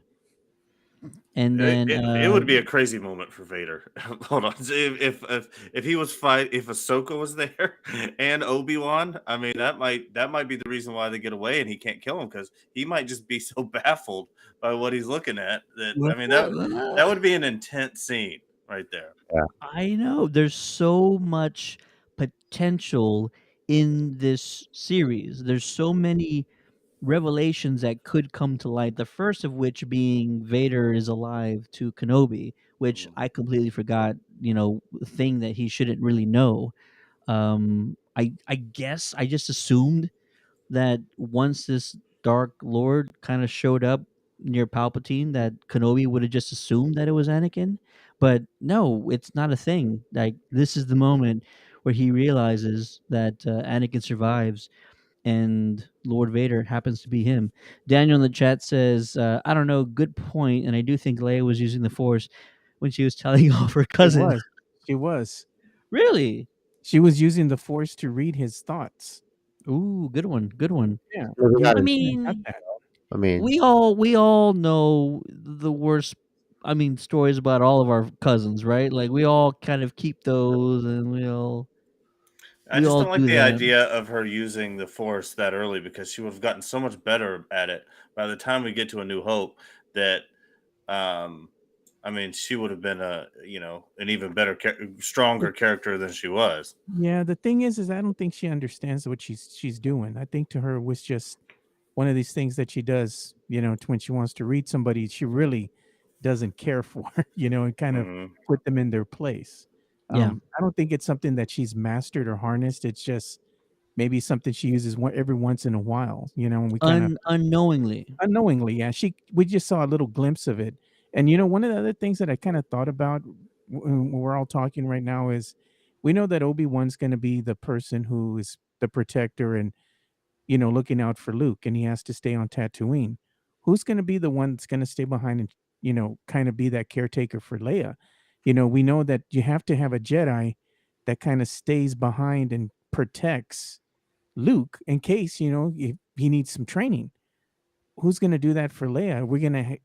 And then
It would be a crazy moment for Vader. Hold on, if he was if Ahsoka was there and Obi-Wan, I mean that might be the reason why they get away and he can't kill him because he might just be so baffled by what he's looking at that I mean that would be an intense scene right there.
I know there's so much potential in this series. There's so many revelations that could come to light. The first of which being Vader is alive to Kenobi, which
Mhm.
I completely forgot, thing that he shouldn't really know. I guess I just assumed that once this Dark Lord kind of showed up near Palpatine, that Kenobi would have just assumed that it was Anakin. But no, it's not a thing. Like this is the moment where he realizes that Anakin survives and Lord Vader happens to be him. Daniel in the chat says, I don't know, good point, and I do think Leia was using the Force when she was telling off her
She
cousin.
was. She was.
Really?
She was using the Force to read his thoughts.
Ooh, good one, good one.
Yeah.
Maybe
Yeah,
not
I
as-
got
mean,
that.
I mean,
we all know the worst. I mean, stories about all of our cousins, right? Like we all kind of keep those, and
I
we
just
all
don't like
do
the
that.
idea of her using the Force that early because she would have gotten so much better at it by the time we get to A New Hope that um I mean she would have been an even better stronger character than she was.
Yeah, the thing is I don't think she understands what she's doing. I think to her it was just one of these things that she does, when she wants to read somebody she really doesn't care for, and kind of
Hmm.
put them in their place.
Yeah,
I don't think it's something that she's mastered or harnessed. It's just maybe something she uses every once in a while, and we kind of
unknowingly.
unknowingly, yeah. We just saw a little glimpse of it, and one of the other things that I kind of thought about when we're all talking right now is, we know that Obi-Wan's going to be the person who is the protector and looking out for Luke, and he has to stay on Tatooine. Who's going to be the one that's going to stay behind and kind of be that caretaker for Leia? We know that you have to have a Jedi that kind of stays behind and protects Luke in case if he needs some training. Who's going to do that for Leia? We're going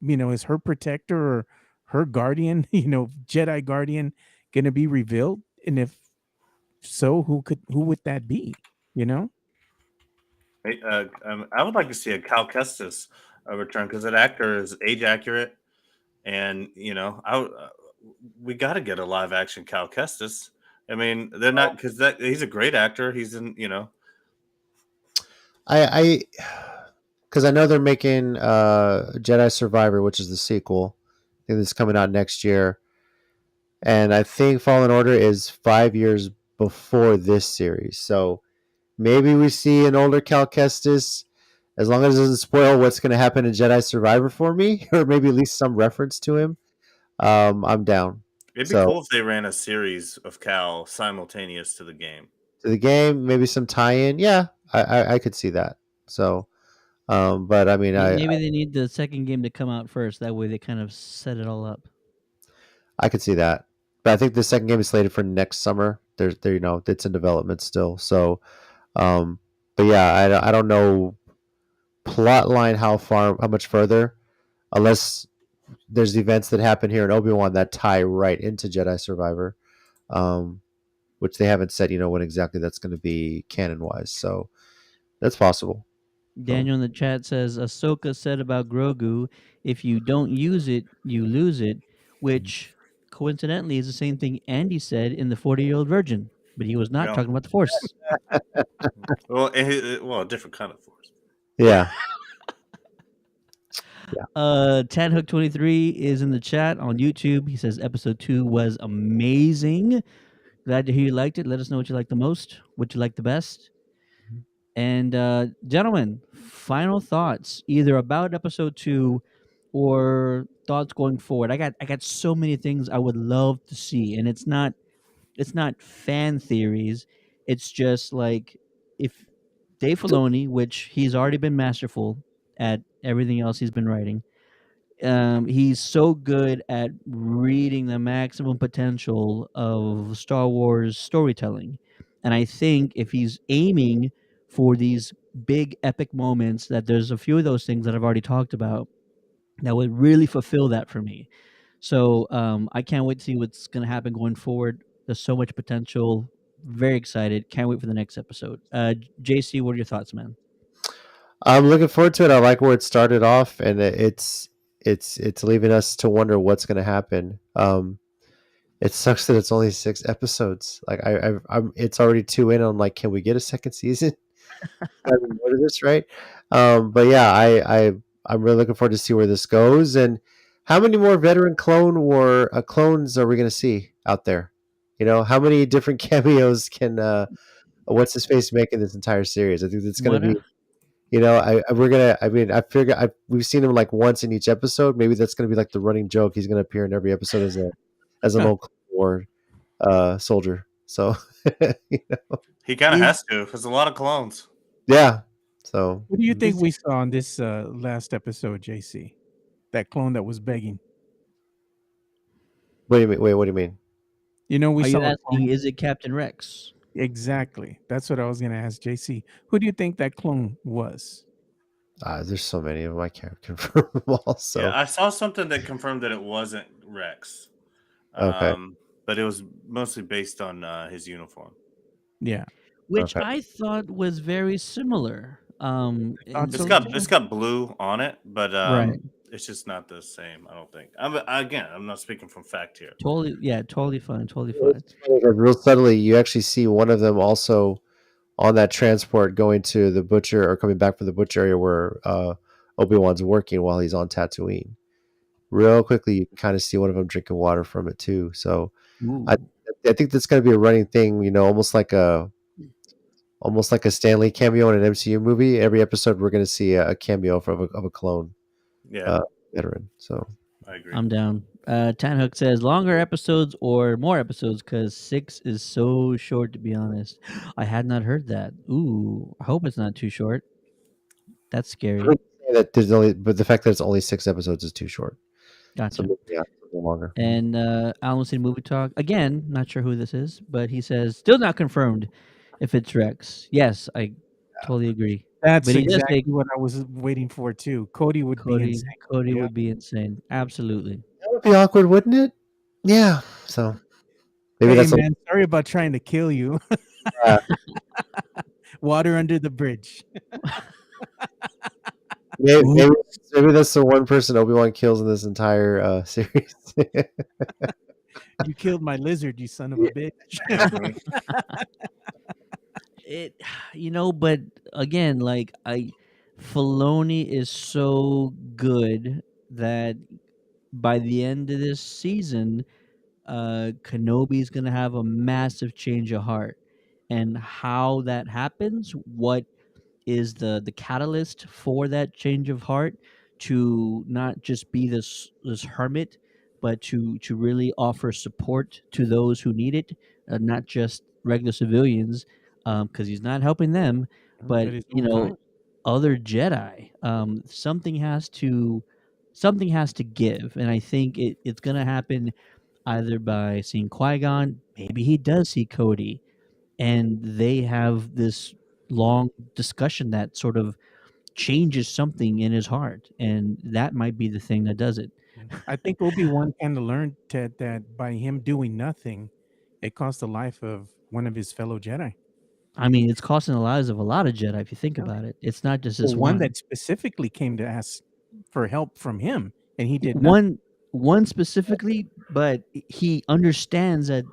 to, is her protector or her guardian, Jedi guardian, going to be revealed? And if so, who would that be? You know?
I would like to see a Cal Kestis return because that actor is age accurate, and we got to get a live action Cal Kestis. I mean, they're not because that he's a great actor. He's in
I because I know they're making Jedi Survivor, which is the sequel. I think it's coming out next year, and I think Fallen Order is 5 years before this series. So maybe we see an older Cal Kestis, as long as it doesn't spoil what's going to happen in Jedi Survivor for me, or maybe at least some reference to him. I'm down.
It'd be
So
cool if they ran a series of Cal simultaneous to the game.
to the game, maybe some tie-in. Yeah, I could see that. So, but I mean,
Maybe they need the second game to come out first. That way they kind of set it all up.
I could see that. But I think the second game is slated for next summer. There, it's in development still. So, um, but yeah, I don't know plot line how much further, unless there's events that happen here in Obi-Wan that tie right into Jedi Survivor, um, which they haven't said, when exactly that's going to be canon wise. So that's possible.
Daniel in the chat says Ahsoka said about Grogu, if you don't use it, you lose it, which coincidentally is the same thing Andy said in the 40-Year-Old Virgin, but he was not
Yeah.
talking about the Force.
Well, a different kind of Force.
Yeah.
Tanhook23 is in the chat on YouTube. He says episode 2 was amazing. Glad to hear you liked it. Let us know what you liked the most, what you liked the best. And gentlemen, final thoughts either about episode 2 or thoughts going forward. I got so many things I would love to see, and it's not fan theories. It's just like if Dave Filoni, which he's already been masterful at everything else he's been writing, he's so good at reading the maximum potential of Star Wars storytelling. And I think if he's aiming for these big epic moments, that there's a few of those things that I've already talked about that would really fulfill that for me. So I can't wait to see what's going to happen going forward. There's so much potential. Very excited. Can't wait for the next episode. JC, what are your thoughts, man?
I'm looking forward to it. I like where it started off, and it's leaving us to wonder what's going to happen. It sucks that it's only 6 episodes. Like I'm it's already 2 in. I'm like, can we get a second season? Having more of this, right? But yeah, I'm really looking forward to see where this goes, and how many more veteran Clone War clones are we going to see out there? How many different cameos can what's his face make in this entire series? I think it's going to be. We're gonna. I mean, I figure we've seen him like once in each episode. Maybe that's gonna be like the running joke. He's gonna appear in every episode as an old Clone War soldier. So
He kind of has to because a lot of clones.
yeah. So
What do you think we saw on this last episode, JC? That clone that was begging.
what do you mean? Wait, what do you mean?
We
Are you
saw a
asking,
clone.
is it Captain Rex?
Exactly. That's what I was going to ask JC. Who do you think that clone was?
There's so many of them. I can't confirm them all. So
Yeah, I saw something that confirmed that it wasn't Rex.
Okay.
But it was mostly based on his uniform.
Yeah.
Which
Okay.
I thought was very similar.
It's got blue on it, but
Right.
it's just not the same. I don't think. I'm not speaking from fact here.
Totally fine. Totally fine.
It's funny 'cause real subtly, you actually see one of them also on that transport going to the butcher or coming back from the butcher area where Obi-Wan's working while he's on Tatooine. Real quickly, you can kind of see one of them drinking water from it too. So
Ooh.
I think that's going to be a running thing. Almost like a Stanley cameo in an MCU movie. Every episode, we're going to see a cameo of a clone
Yeah,
veteran. So
I agree.
I'm down. Tanhook says longer episodes or more episodes because 6 is so short. To be honest, I had not heard that. Ooh, I hope it's not too short. That's scary.
but the fact that it's only 6 episodes is too short.
Gotcha.
So yeah, a little longer.
And Alan City Movie Talk again. Not sure who this is, but he says still not confirmed if it's Rex. Yes, I totally agree.
That's
But he does
exactly
say
what I was waiting for too. Cody would be insane.
Cody
Yeah.
would be insane. Absolutely.
That would be awkward, wouldn't it? Yeah. So maybe
Hey
that's
man, sorry about trying to kill you.
Yeah.
Water under the bridge.
maybe that's the one person Obi-Wan kills in this entire series.
You killed my lizard, you son of a bitch.
But again, like Filoni is so good that by the end of this season, Kenobi's gonna have a massive change of heart, and how that happens, what is the catalyst for that change of heart to not just be this hermit, but to really offer support to those who need it, not just regular civilians, because he's not helping them, but
But his own kind.
other Jedi. Something has to give, and I think it's gonna happen either by seeing Qui-Gon, maybe he does see Cody, and they have this long discussion that sort of changes something in his heart, and that might be the thing that does it.
I think Obi-Wan kind of learned that by him doing nothing, it cost the life of one of his fellow Jedi.
I mean, it's costing the lives of a lot of Jedi if you think
Yeah.
about it. It's not just
Well,
this
one
one.
that specifically came to ask for help from him, and he did nothing.
One specifically, but he understands that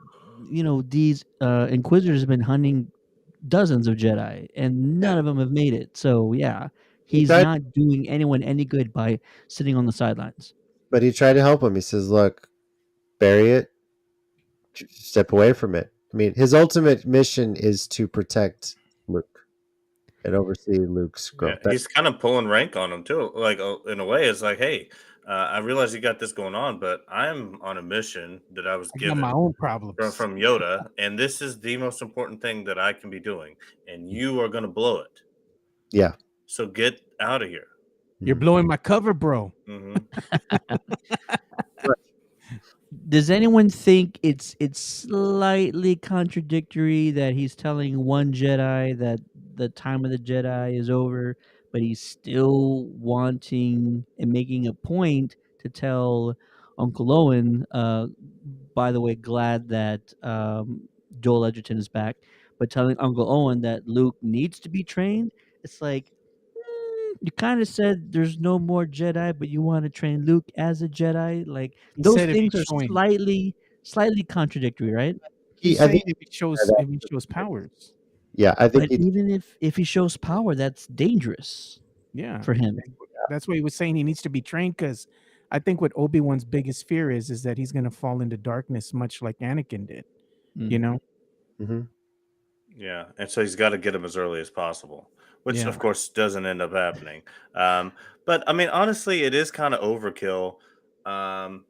these Inquisitors have been hunting dozens of Jedi, and none
Yeah.
of them have made it. So yeah,
He
he's
tried,
not doing anyone any good by sitting on the sidelines.
but he tried to help him. He says, "Look, bury it. Step away from it." I mean, his ultimate mission is to protect Luke and oversee Luke's
Yeah,
growth.
he's kind of pulling rank on him too. Like in a way, it's like, hey, I realize you got this going on, but I'm on a mission that I was
I got my
given
own problems.
from Yoda, and this is the most important thing that I can be doing, and you are going to blow it.
Yeah.
So get out of here.
You're blowing my cover, bro.
hmm
Does anyone think it's slightly contradictory that he's telling one Jedi that the time of the Jedi is over, but he's still wanting and making a point to tell Uncle Owen? By the way, glad that Joel Edgerton is back, but telling Uncle Owen that Luke needs to be trained. It's like, you kind of said there's no more Jedi, but you want to train Luke as a Jedi. Like,
He
those
said if
things
he's
are
showing,
slightly contradictory, right?
he's
I
saying
think
if he shows powers,
yeah, I think
But even if he shows power, that's dangerous
yeah,
for him.
that's what he was saying. He needs to be trained because I think what Obi-Wan's biggest fear is that he's going to fall into darkness, much like Anakin did. You
Mm.
know,
Mhm.
Yeah, and so he's got to get him as early as possible, which
Yeah.
of course doesn't end up happening. But I mean, honestly, it is kind of overkill. Um,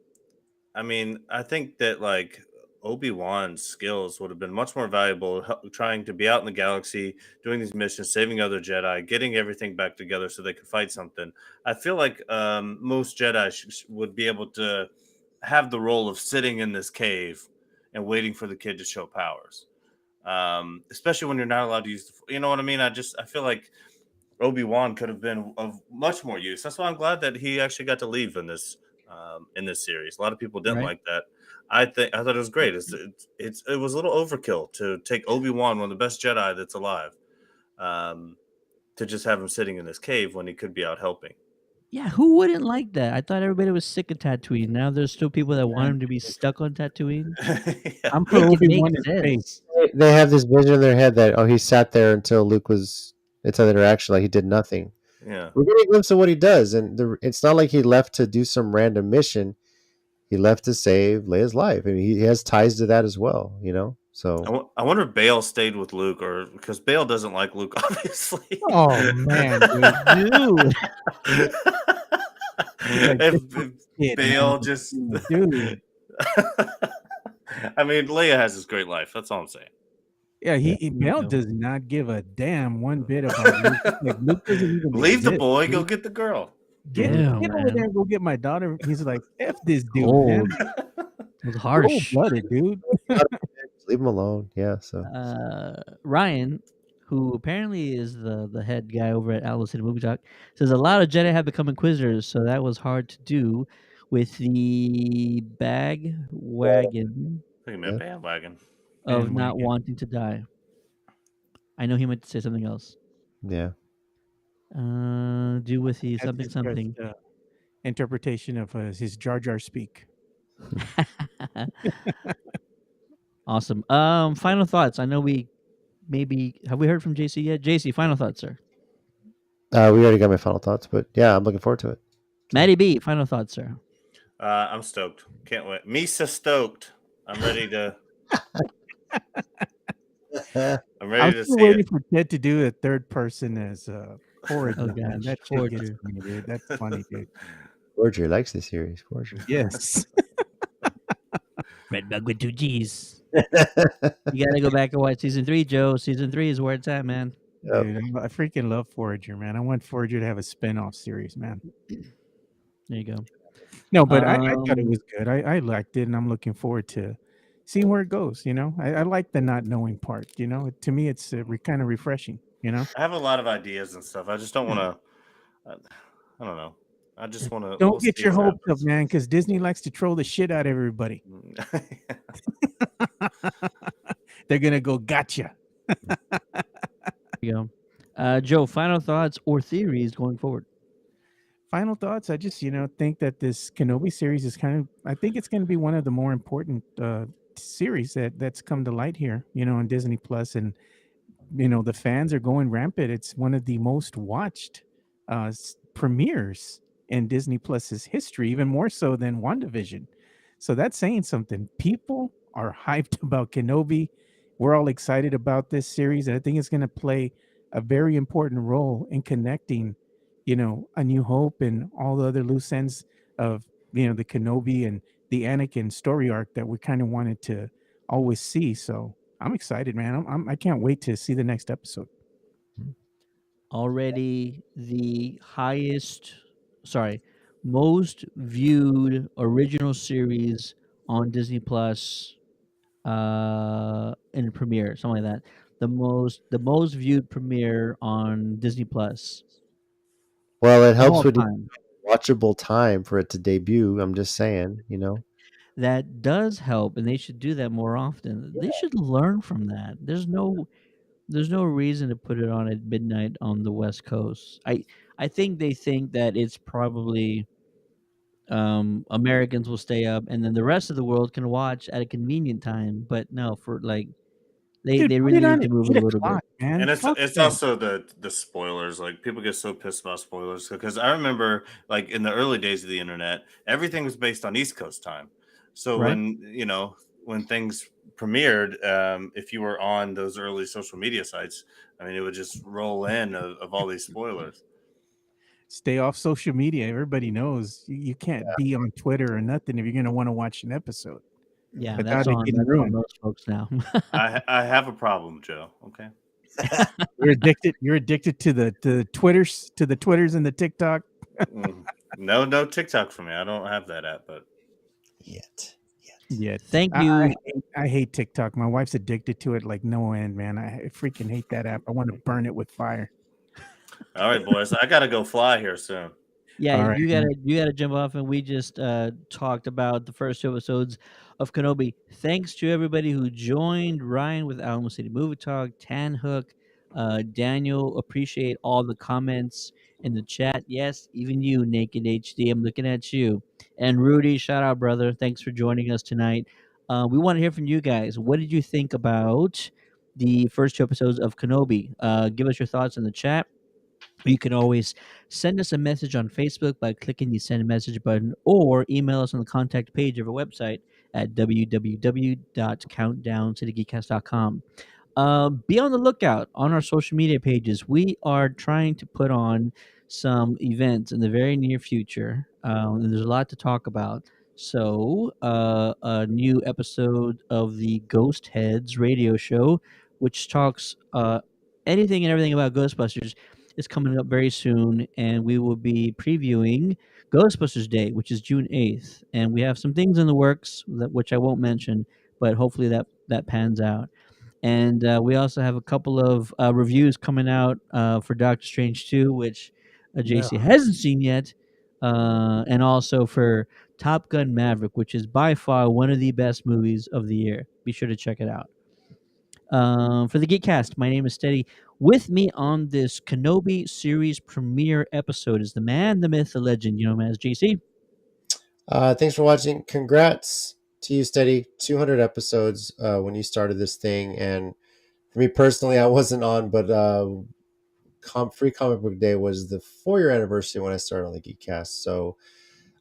I mean, I think that like Obi-Wan's skills would have been much more valuable trying to be out in the galaxy, doing these missions, saving other Jedi, getting everything back together so they could fight something. I feel like most Jedi would be able to have the role of sitting in this cave and waiting for the kid to show powers. Especially when you're not allowed to use you know what I mean? I feel like Obi-Wan could have been of much more use. That's why I'm glad that he actually got to leave in this series. A lot of people didn't
Right.
like that. I thought it was great. It was a little overkill to take Obi-Wan, one of the best Jedi that's alive, to just have him sitting in this cave when he could be out helping.
Yeah, who wouldn't like that? I thought everybody was sick of Tatooine. Now there's still people that want him to be stuck on Tatooine.
Yeah.
I'm for
Make it make
Obi-Wan in space.
sense.
They have this vision in their head that he sat there until Luke was until the interaction, like he did nothing.
Yeah.
We're getting a glimpse of what he does, and it's not like he left to do some random mission. He left to save Leia's life. I mean, he has ties to that as well, you know. So
I wonder if Bale stayed with Luke, or because Bale doesn't like Luke, obviously.
Oh man, dude. Like,
if
kid,
Bale
man.
just,
Dude.
I mean, Leia has this great life. That's all I'm saying.
Yeah, Bell
No.
does not give a damn one bit about Luke. Like, Luke doesn't even
Leave the
exist,
boy,
dude.
go get the girl.
Get
Yeah,
over
man.
there and go get my daughter. He's like, F this dude,
Cold.
man.
It was harsh.
Cold-blooded, dude.
leave him alone. Yeah. So
Ryan, who apparently is the head guy over at Alice City Movie Talk, says a lot of Jedi have become Inquisitors, so that was hard to do with the bag wagon
I think he meant bandwagon.
of not
Bandwagon.
wanting to die. I know he meant to say something else.
yeah.
Do with the
That's
something
his
something.
just, interpretation of his Jar Jar speak.
Awesome. Final thoughts. I know have we heard from JC yet? JC, final thoughts, sir.
We already got my final thoughts, but yeah, I'm looking forward to it.
Matty B, final thoughts, sir.
I'm stoked. Can't wait. Misa stoked. I'm ready to. I'm
I'm
ready to
still
see
waiting
it.
for Ted to do a third person as Forger.
Oh,
Man.
gosh,
That shit gets
Forger.
me, dude. That's funny, dude.
Forger likes this series. Forger.
Yes.
Red bug with two G's. You gotta go back and watch season 3, Joe. Season 3 is where it's at, man.
Yep.
Dude, I freaking love Forager, man. I want Forager to have a spin-off series, man.
There you go.
No, but I thought it
Um,
was good. I liked it, and I'm looking forward to seeing where it goes. I like the not knowing part. To me, it's kind of refreshing.
I have a lot of ideas and stuff. I just don't
Yeah.
want to. I don't know. I just want to.
Don't
We'll
get
see
your
what
hopes up,
happens.
man, because Disney likes to troll the shit out of everybody. They're gonna go gotcha.
there you go. Joe, final thoughts or theories going forward?
Final thoughts. I just think that this Kenobi series is I think it's going to be one of the more important series that's come to light here. On Disney Plus, and the fans are going rampant. It's one of the most watched premieres in Disney Plus's history, even more so than WandaVision. So that's saying something. People are hyped about Kenobi. We're all excited about this series, and I think it's going to play a very important role in connecting, A New Hope and all the other loose ends of, the Kenobi and the Anakin story arc that we kind of wanted to always see. So I'm excited, man. I can't wait to see the next episode.
Already the most viewed original series on Disney Plus in premiere, something like that. The most viewed premiere on Disney Plus
Well, it
of
helps
all
with
time.
watchable time for it to debut. I'm just saying.
That does help, and they should do that more often. They should learn from that. There's no reason to put it on at midnight on the West Coast. I think they think that it's probably Americans will stay up, and then the rest of the world can watch at a convenient time. But no, for like they
Dude,
they
put it
really
on
need
at
to move it a little bit.
8 o'clock, man.
And
Fuck
it's
that.
also the spoilers. Like people get so pissed about spoilers because I remember like in the early days of the internet, everything was based on East Coast time. So
Right.
when things premiered, if you were on those early social media sites, I mean, it would just roll in of all these spoilers.
Stay off social media. Everybody knows you can't be on Twitter or nothing if you're going to want to watch an episode
Yeah,
without
that's
it
on
getting
that's on
ruined.
most folks now.
I have a problem, Joe. Okay.
You're addicted. You're addicted to the Twitters and the TikTok.
No TikTok for me. I don't have that app, but
Yet.
Yet.
Thank
I,
you.
I hate TikTok. My wife's addicted to it like no end, man. I freaking hate that app. I want to burn it with fire.
all right, boys. I gotta go fly here soon.
Yeah,
All right,
you
man.
gotta jump off, and we just talked about the first 2 episodes of Kenobi. Thanks to everybody who joined. Ryan with Alamo City Movie Talk, Tan Hook, Daniel. Appreciate all the comments in the chat. Yes, even you, Naked HD. I'm looking at you. And Rudy, shout out, brother. Thanks for joining us tonight. We want to hear from you guys. What did you think about the first 2 episodes of Kenobi? Give us your thoughts in the chat. You can always send us a message on Facebook by clicking the send message button or email us on the contact page of our website at www.countdowntothegeekcast.com. Be on the lookout on our social media pages. We are trying to put on some events in the very near future, and there's a lot to talk about. So, a new episode of the Ghost Heads radio show, which talks anything and everything about Ghostbusters, is coming up very soon, and we will be previewing Ghostbusters Day, which is June 8th. And we have some things in the works which I won't mention, but hopefully that pans out. And we also have a couple of reviews coming out for Doctor Strange 2, which
Yeah.
JC hasn't seen yet. And also for Top Gun Maverick, which is by far one of the best movies of the year. Be sure to check it out. For the Geekcast, my name is Steady. With me on this Kenobi series premiere episode is the man, the myth, the legend. You know him as JC.
Thanks for watching. Congrats to you, Steady. 200 episodes when you started this thing. And for me personally, I wasn't on, but Free Comic Book Day was the 4-year anniversary when I started on the Geekcast. So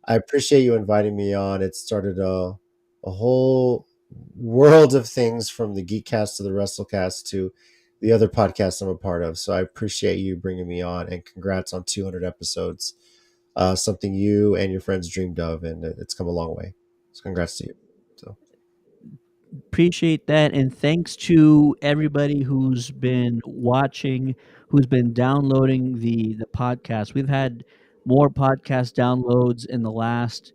I appreciate you inviting me on. It started a whole world of things from the Geekcast to the WrestleCast to the other podcasts I'm a part of. So I appreciate you bringing me on, and congrats on 200 episodes. Something you and your friends dreamed of, and it's come a long way. So congrats to you. So
Appreciate that, and thanks to everybody who's been watching, who's been downloading the podcast. We've had more podcast downloads in the last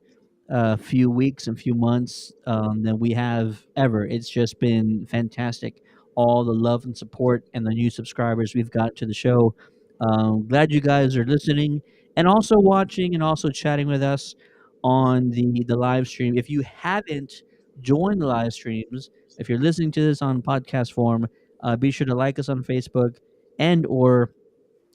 few weeks and few months than we have ever. It's just been fantastic. All the love and support and the new subscribers we've got to the show. Glad you guys are listening and also watching and also chatting with us on the live stream. If you haven't joined the live streams, if you're listening to this on podcast form, be sure to like us on Facebook and or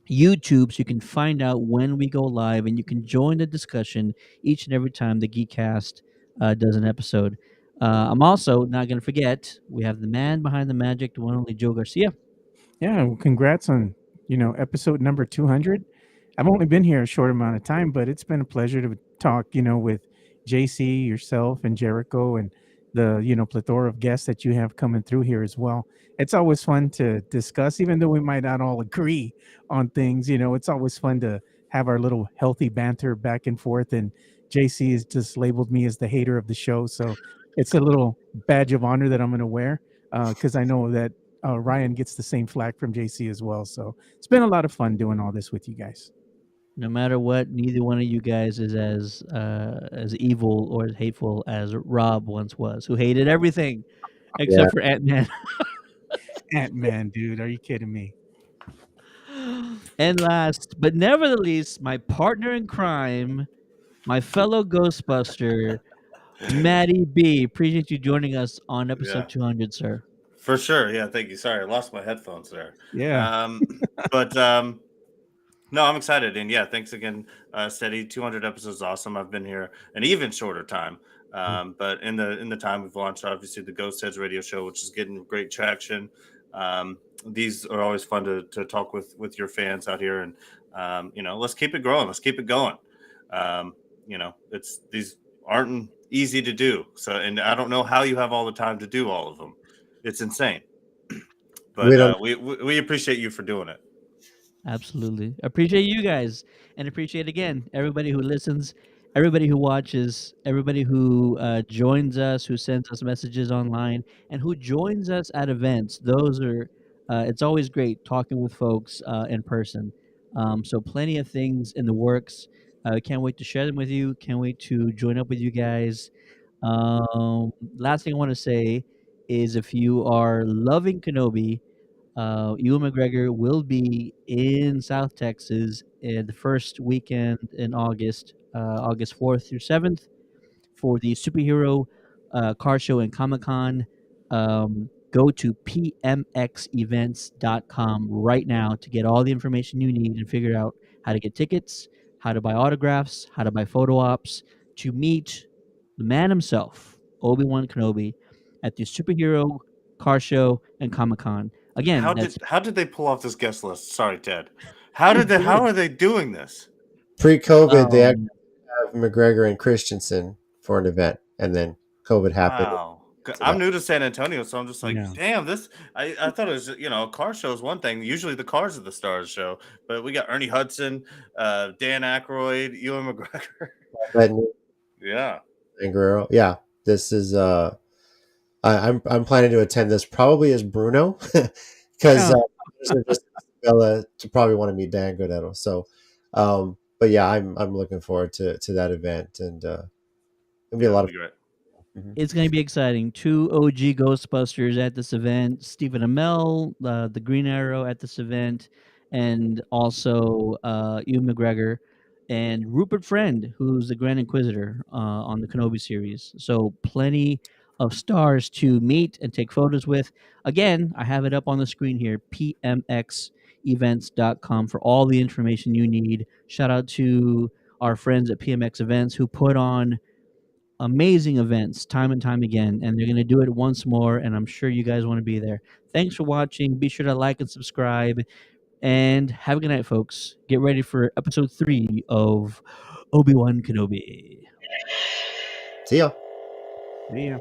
YouTube so you can find out when we go live and you can join the discussion each and every time the Geekcast does an episode. I'm also not going to forget we have the man behind the magic, the one and only Joe Garcia.
Yeah, well, congrats on episode number 200. I've only been here a short amount of time, but it's been a pleasure to talk, with JC, yourself, and Jericho, and the plethora of guests that you have coming through here as well. It's always fun to discuss, even though we might not all agree on things. It's always fun to have our little healthy banter back and forth. And JC has just labeled me as the hater of the show, so it's a little badge of honor that I'm going to wear because I know that Ryan gets the same flack from JC as well. So it's been a lot of fun doing all this with you guys.
No matter what, neither one of you guys is as evil or as hateful as Rob once was, who hated everything
Yeah.
except for Ant-Man.
Ant-Man, dude, are you kidding me?
And last but never the least, my partner in crime, my fellow Ghostbuster, Matty B. Appreciate you joining us on episode
Yeah.
200, sir.
For sure. Yeah, thank you. Sorry, I lost my headphones there.
Yeah.
But no, I'm excited. And yeah, thanks again, Steady. 200 episodes is awesome. I've been here an even shorter time. But in the time we've launched, obviously, the Ghost Heads radio show, which is getting great traction. These are always fun to talk with your fans out here. And, let's keep it growing. Let's keep it going. These aren't easy to do. So, and I don't know how you have all the time to do all of them. It's insane. But we appreciate you for doing it.
Absolutely. Appreciate you guys. And appreciate, again, everybody who listens, everybody who watches, everybody who joins us, who sends us messages online, and who joins us at events. Those are, it's always great talking with folks in person. So plenty of things in the works. Can't wait to share them with you. Can't wait to join up with you guys. Last thing I want to say is if you are loving Kenobi, Ewan McGregor will be in South Texas in the first weekend in August, August 4th through 7th, for the superhero car show and Comic Con. Go to pmxevents.com right now to get all the information you need and figure out how to get tickets, how to buy autographs, how to buy photo ops, to meet the man himself, Obi-Wan Kenobi, at the superhero car show and Comic Con. Again,
How did they pull off this guest list? Sorry, Ted. How are they doing this?
Pre-COVID, they actually have McGregor and Christensen for an event, and then COVID happened.
Wow. I'm new to San Antonio, so I'm just like,
Yeah.
damn, this. I thought it was, a car show is one thing. Usually the cars are the stars show, but we got Ernie Hudson, Dan Aykroyd, Ewan McGregor. Yeah.
And Guerrero. Yeah, this is. I'm planning to attend this probably as Bruno, because Bella to probably want to meet Dan Godetto. So, but yeah, I'm looking forward to that event, and it'll be a lot of.
Great.
It's going to be exciting. 2 OG Ghostbusters at this event. Stephen Amell, the Green Arrow at this event, and also Ewan McGregor and Rupert Friend, who's the Grand Inquisitor on the Kenobi series. So plenty of stars to meet and take photos with. Again, I have it up on the screen here, pmxevents.com for all the information you need. Shout out to our friends at PMX Events who put on amazing events time and time again, and they're going to do it once more, and I'm sure you guys want to be there. Thanks for watching. Be sure to like and subscribe, and have a good night, folks. Get ready for episode 3 of Obi-Wan Kenobi.
See ya.
Yeah.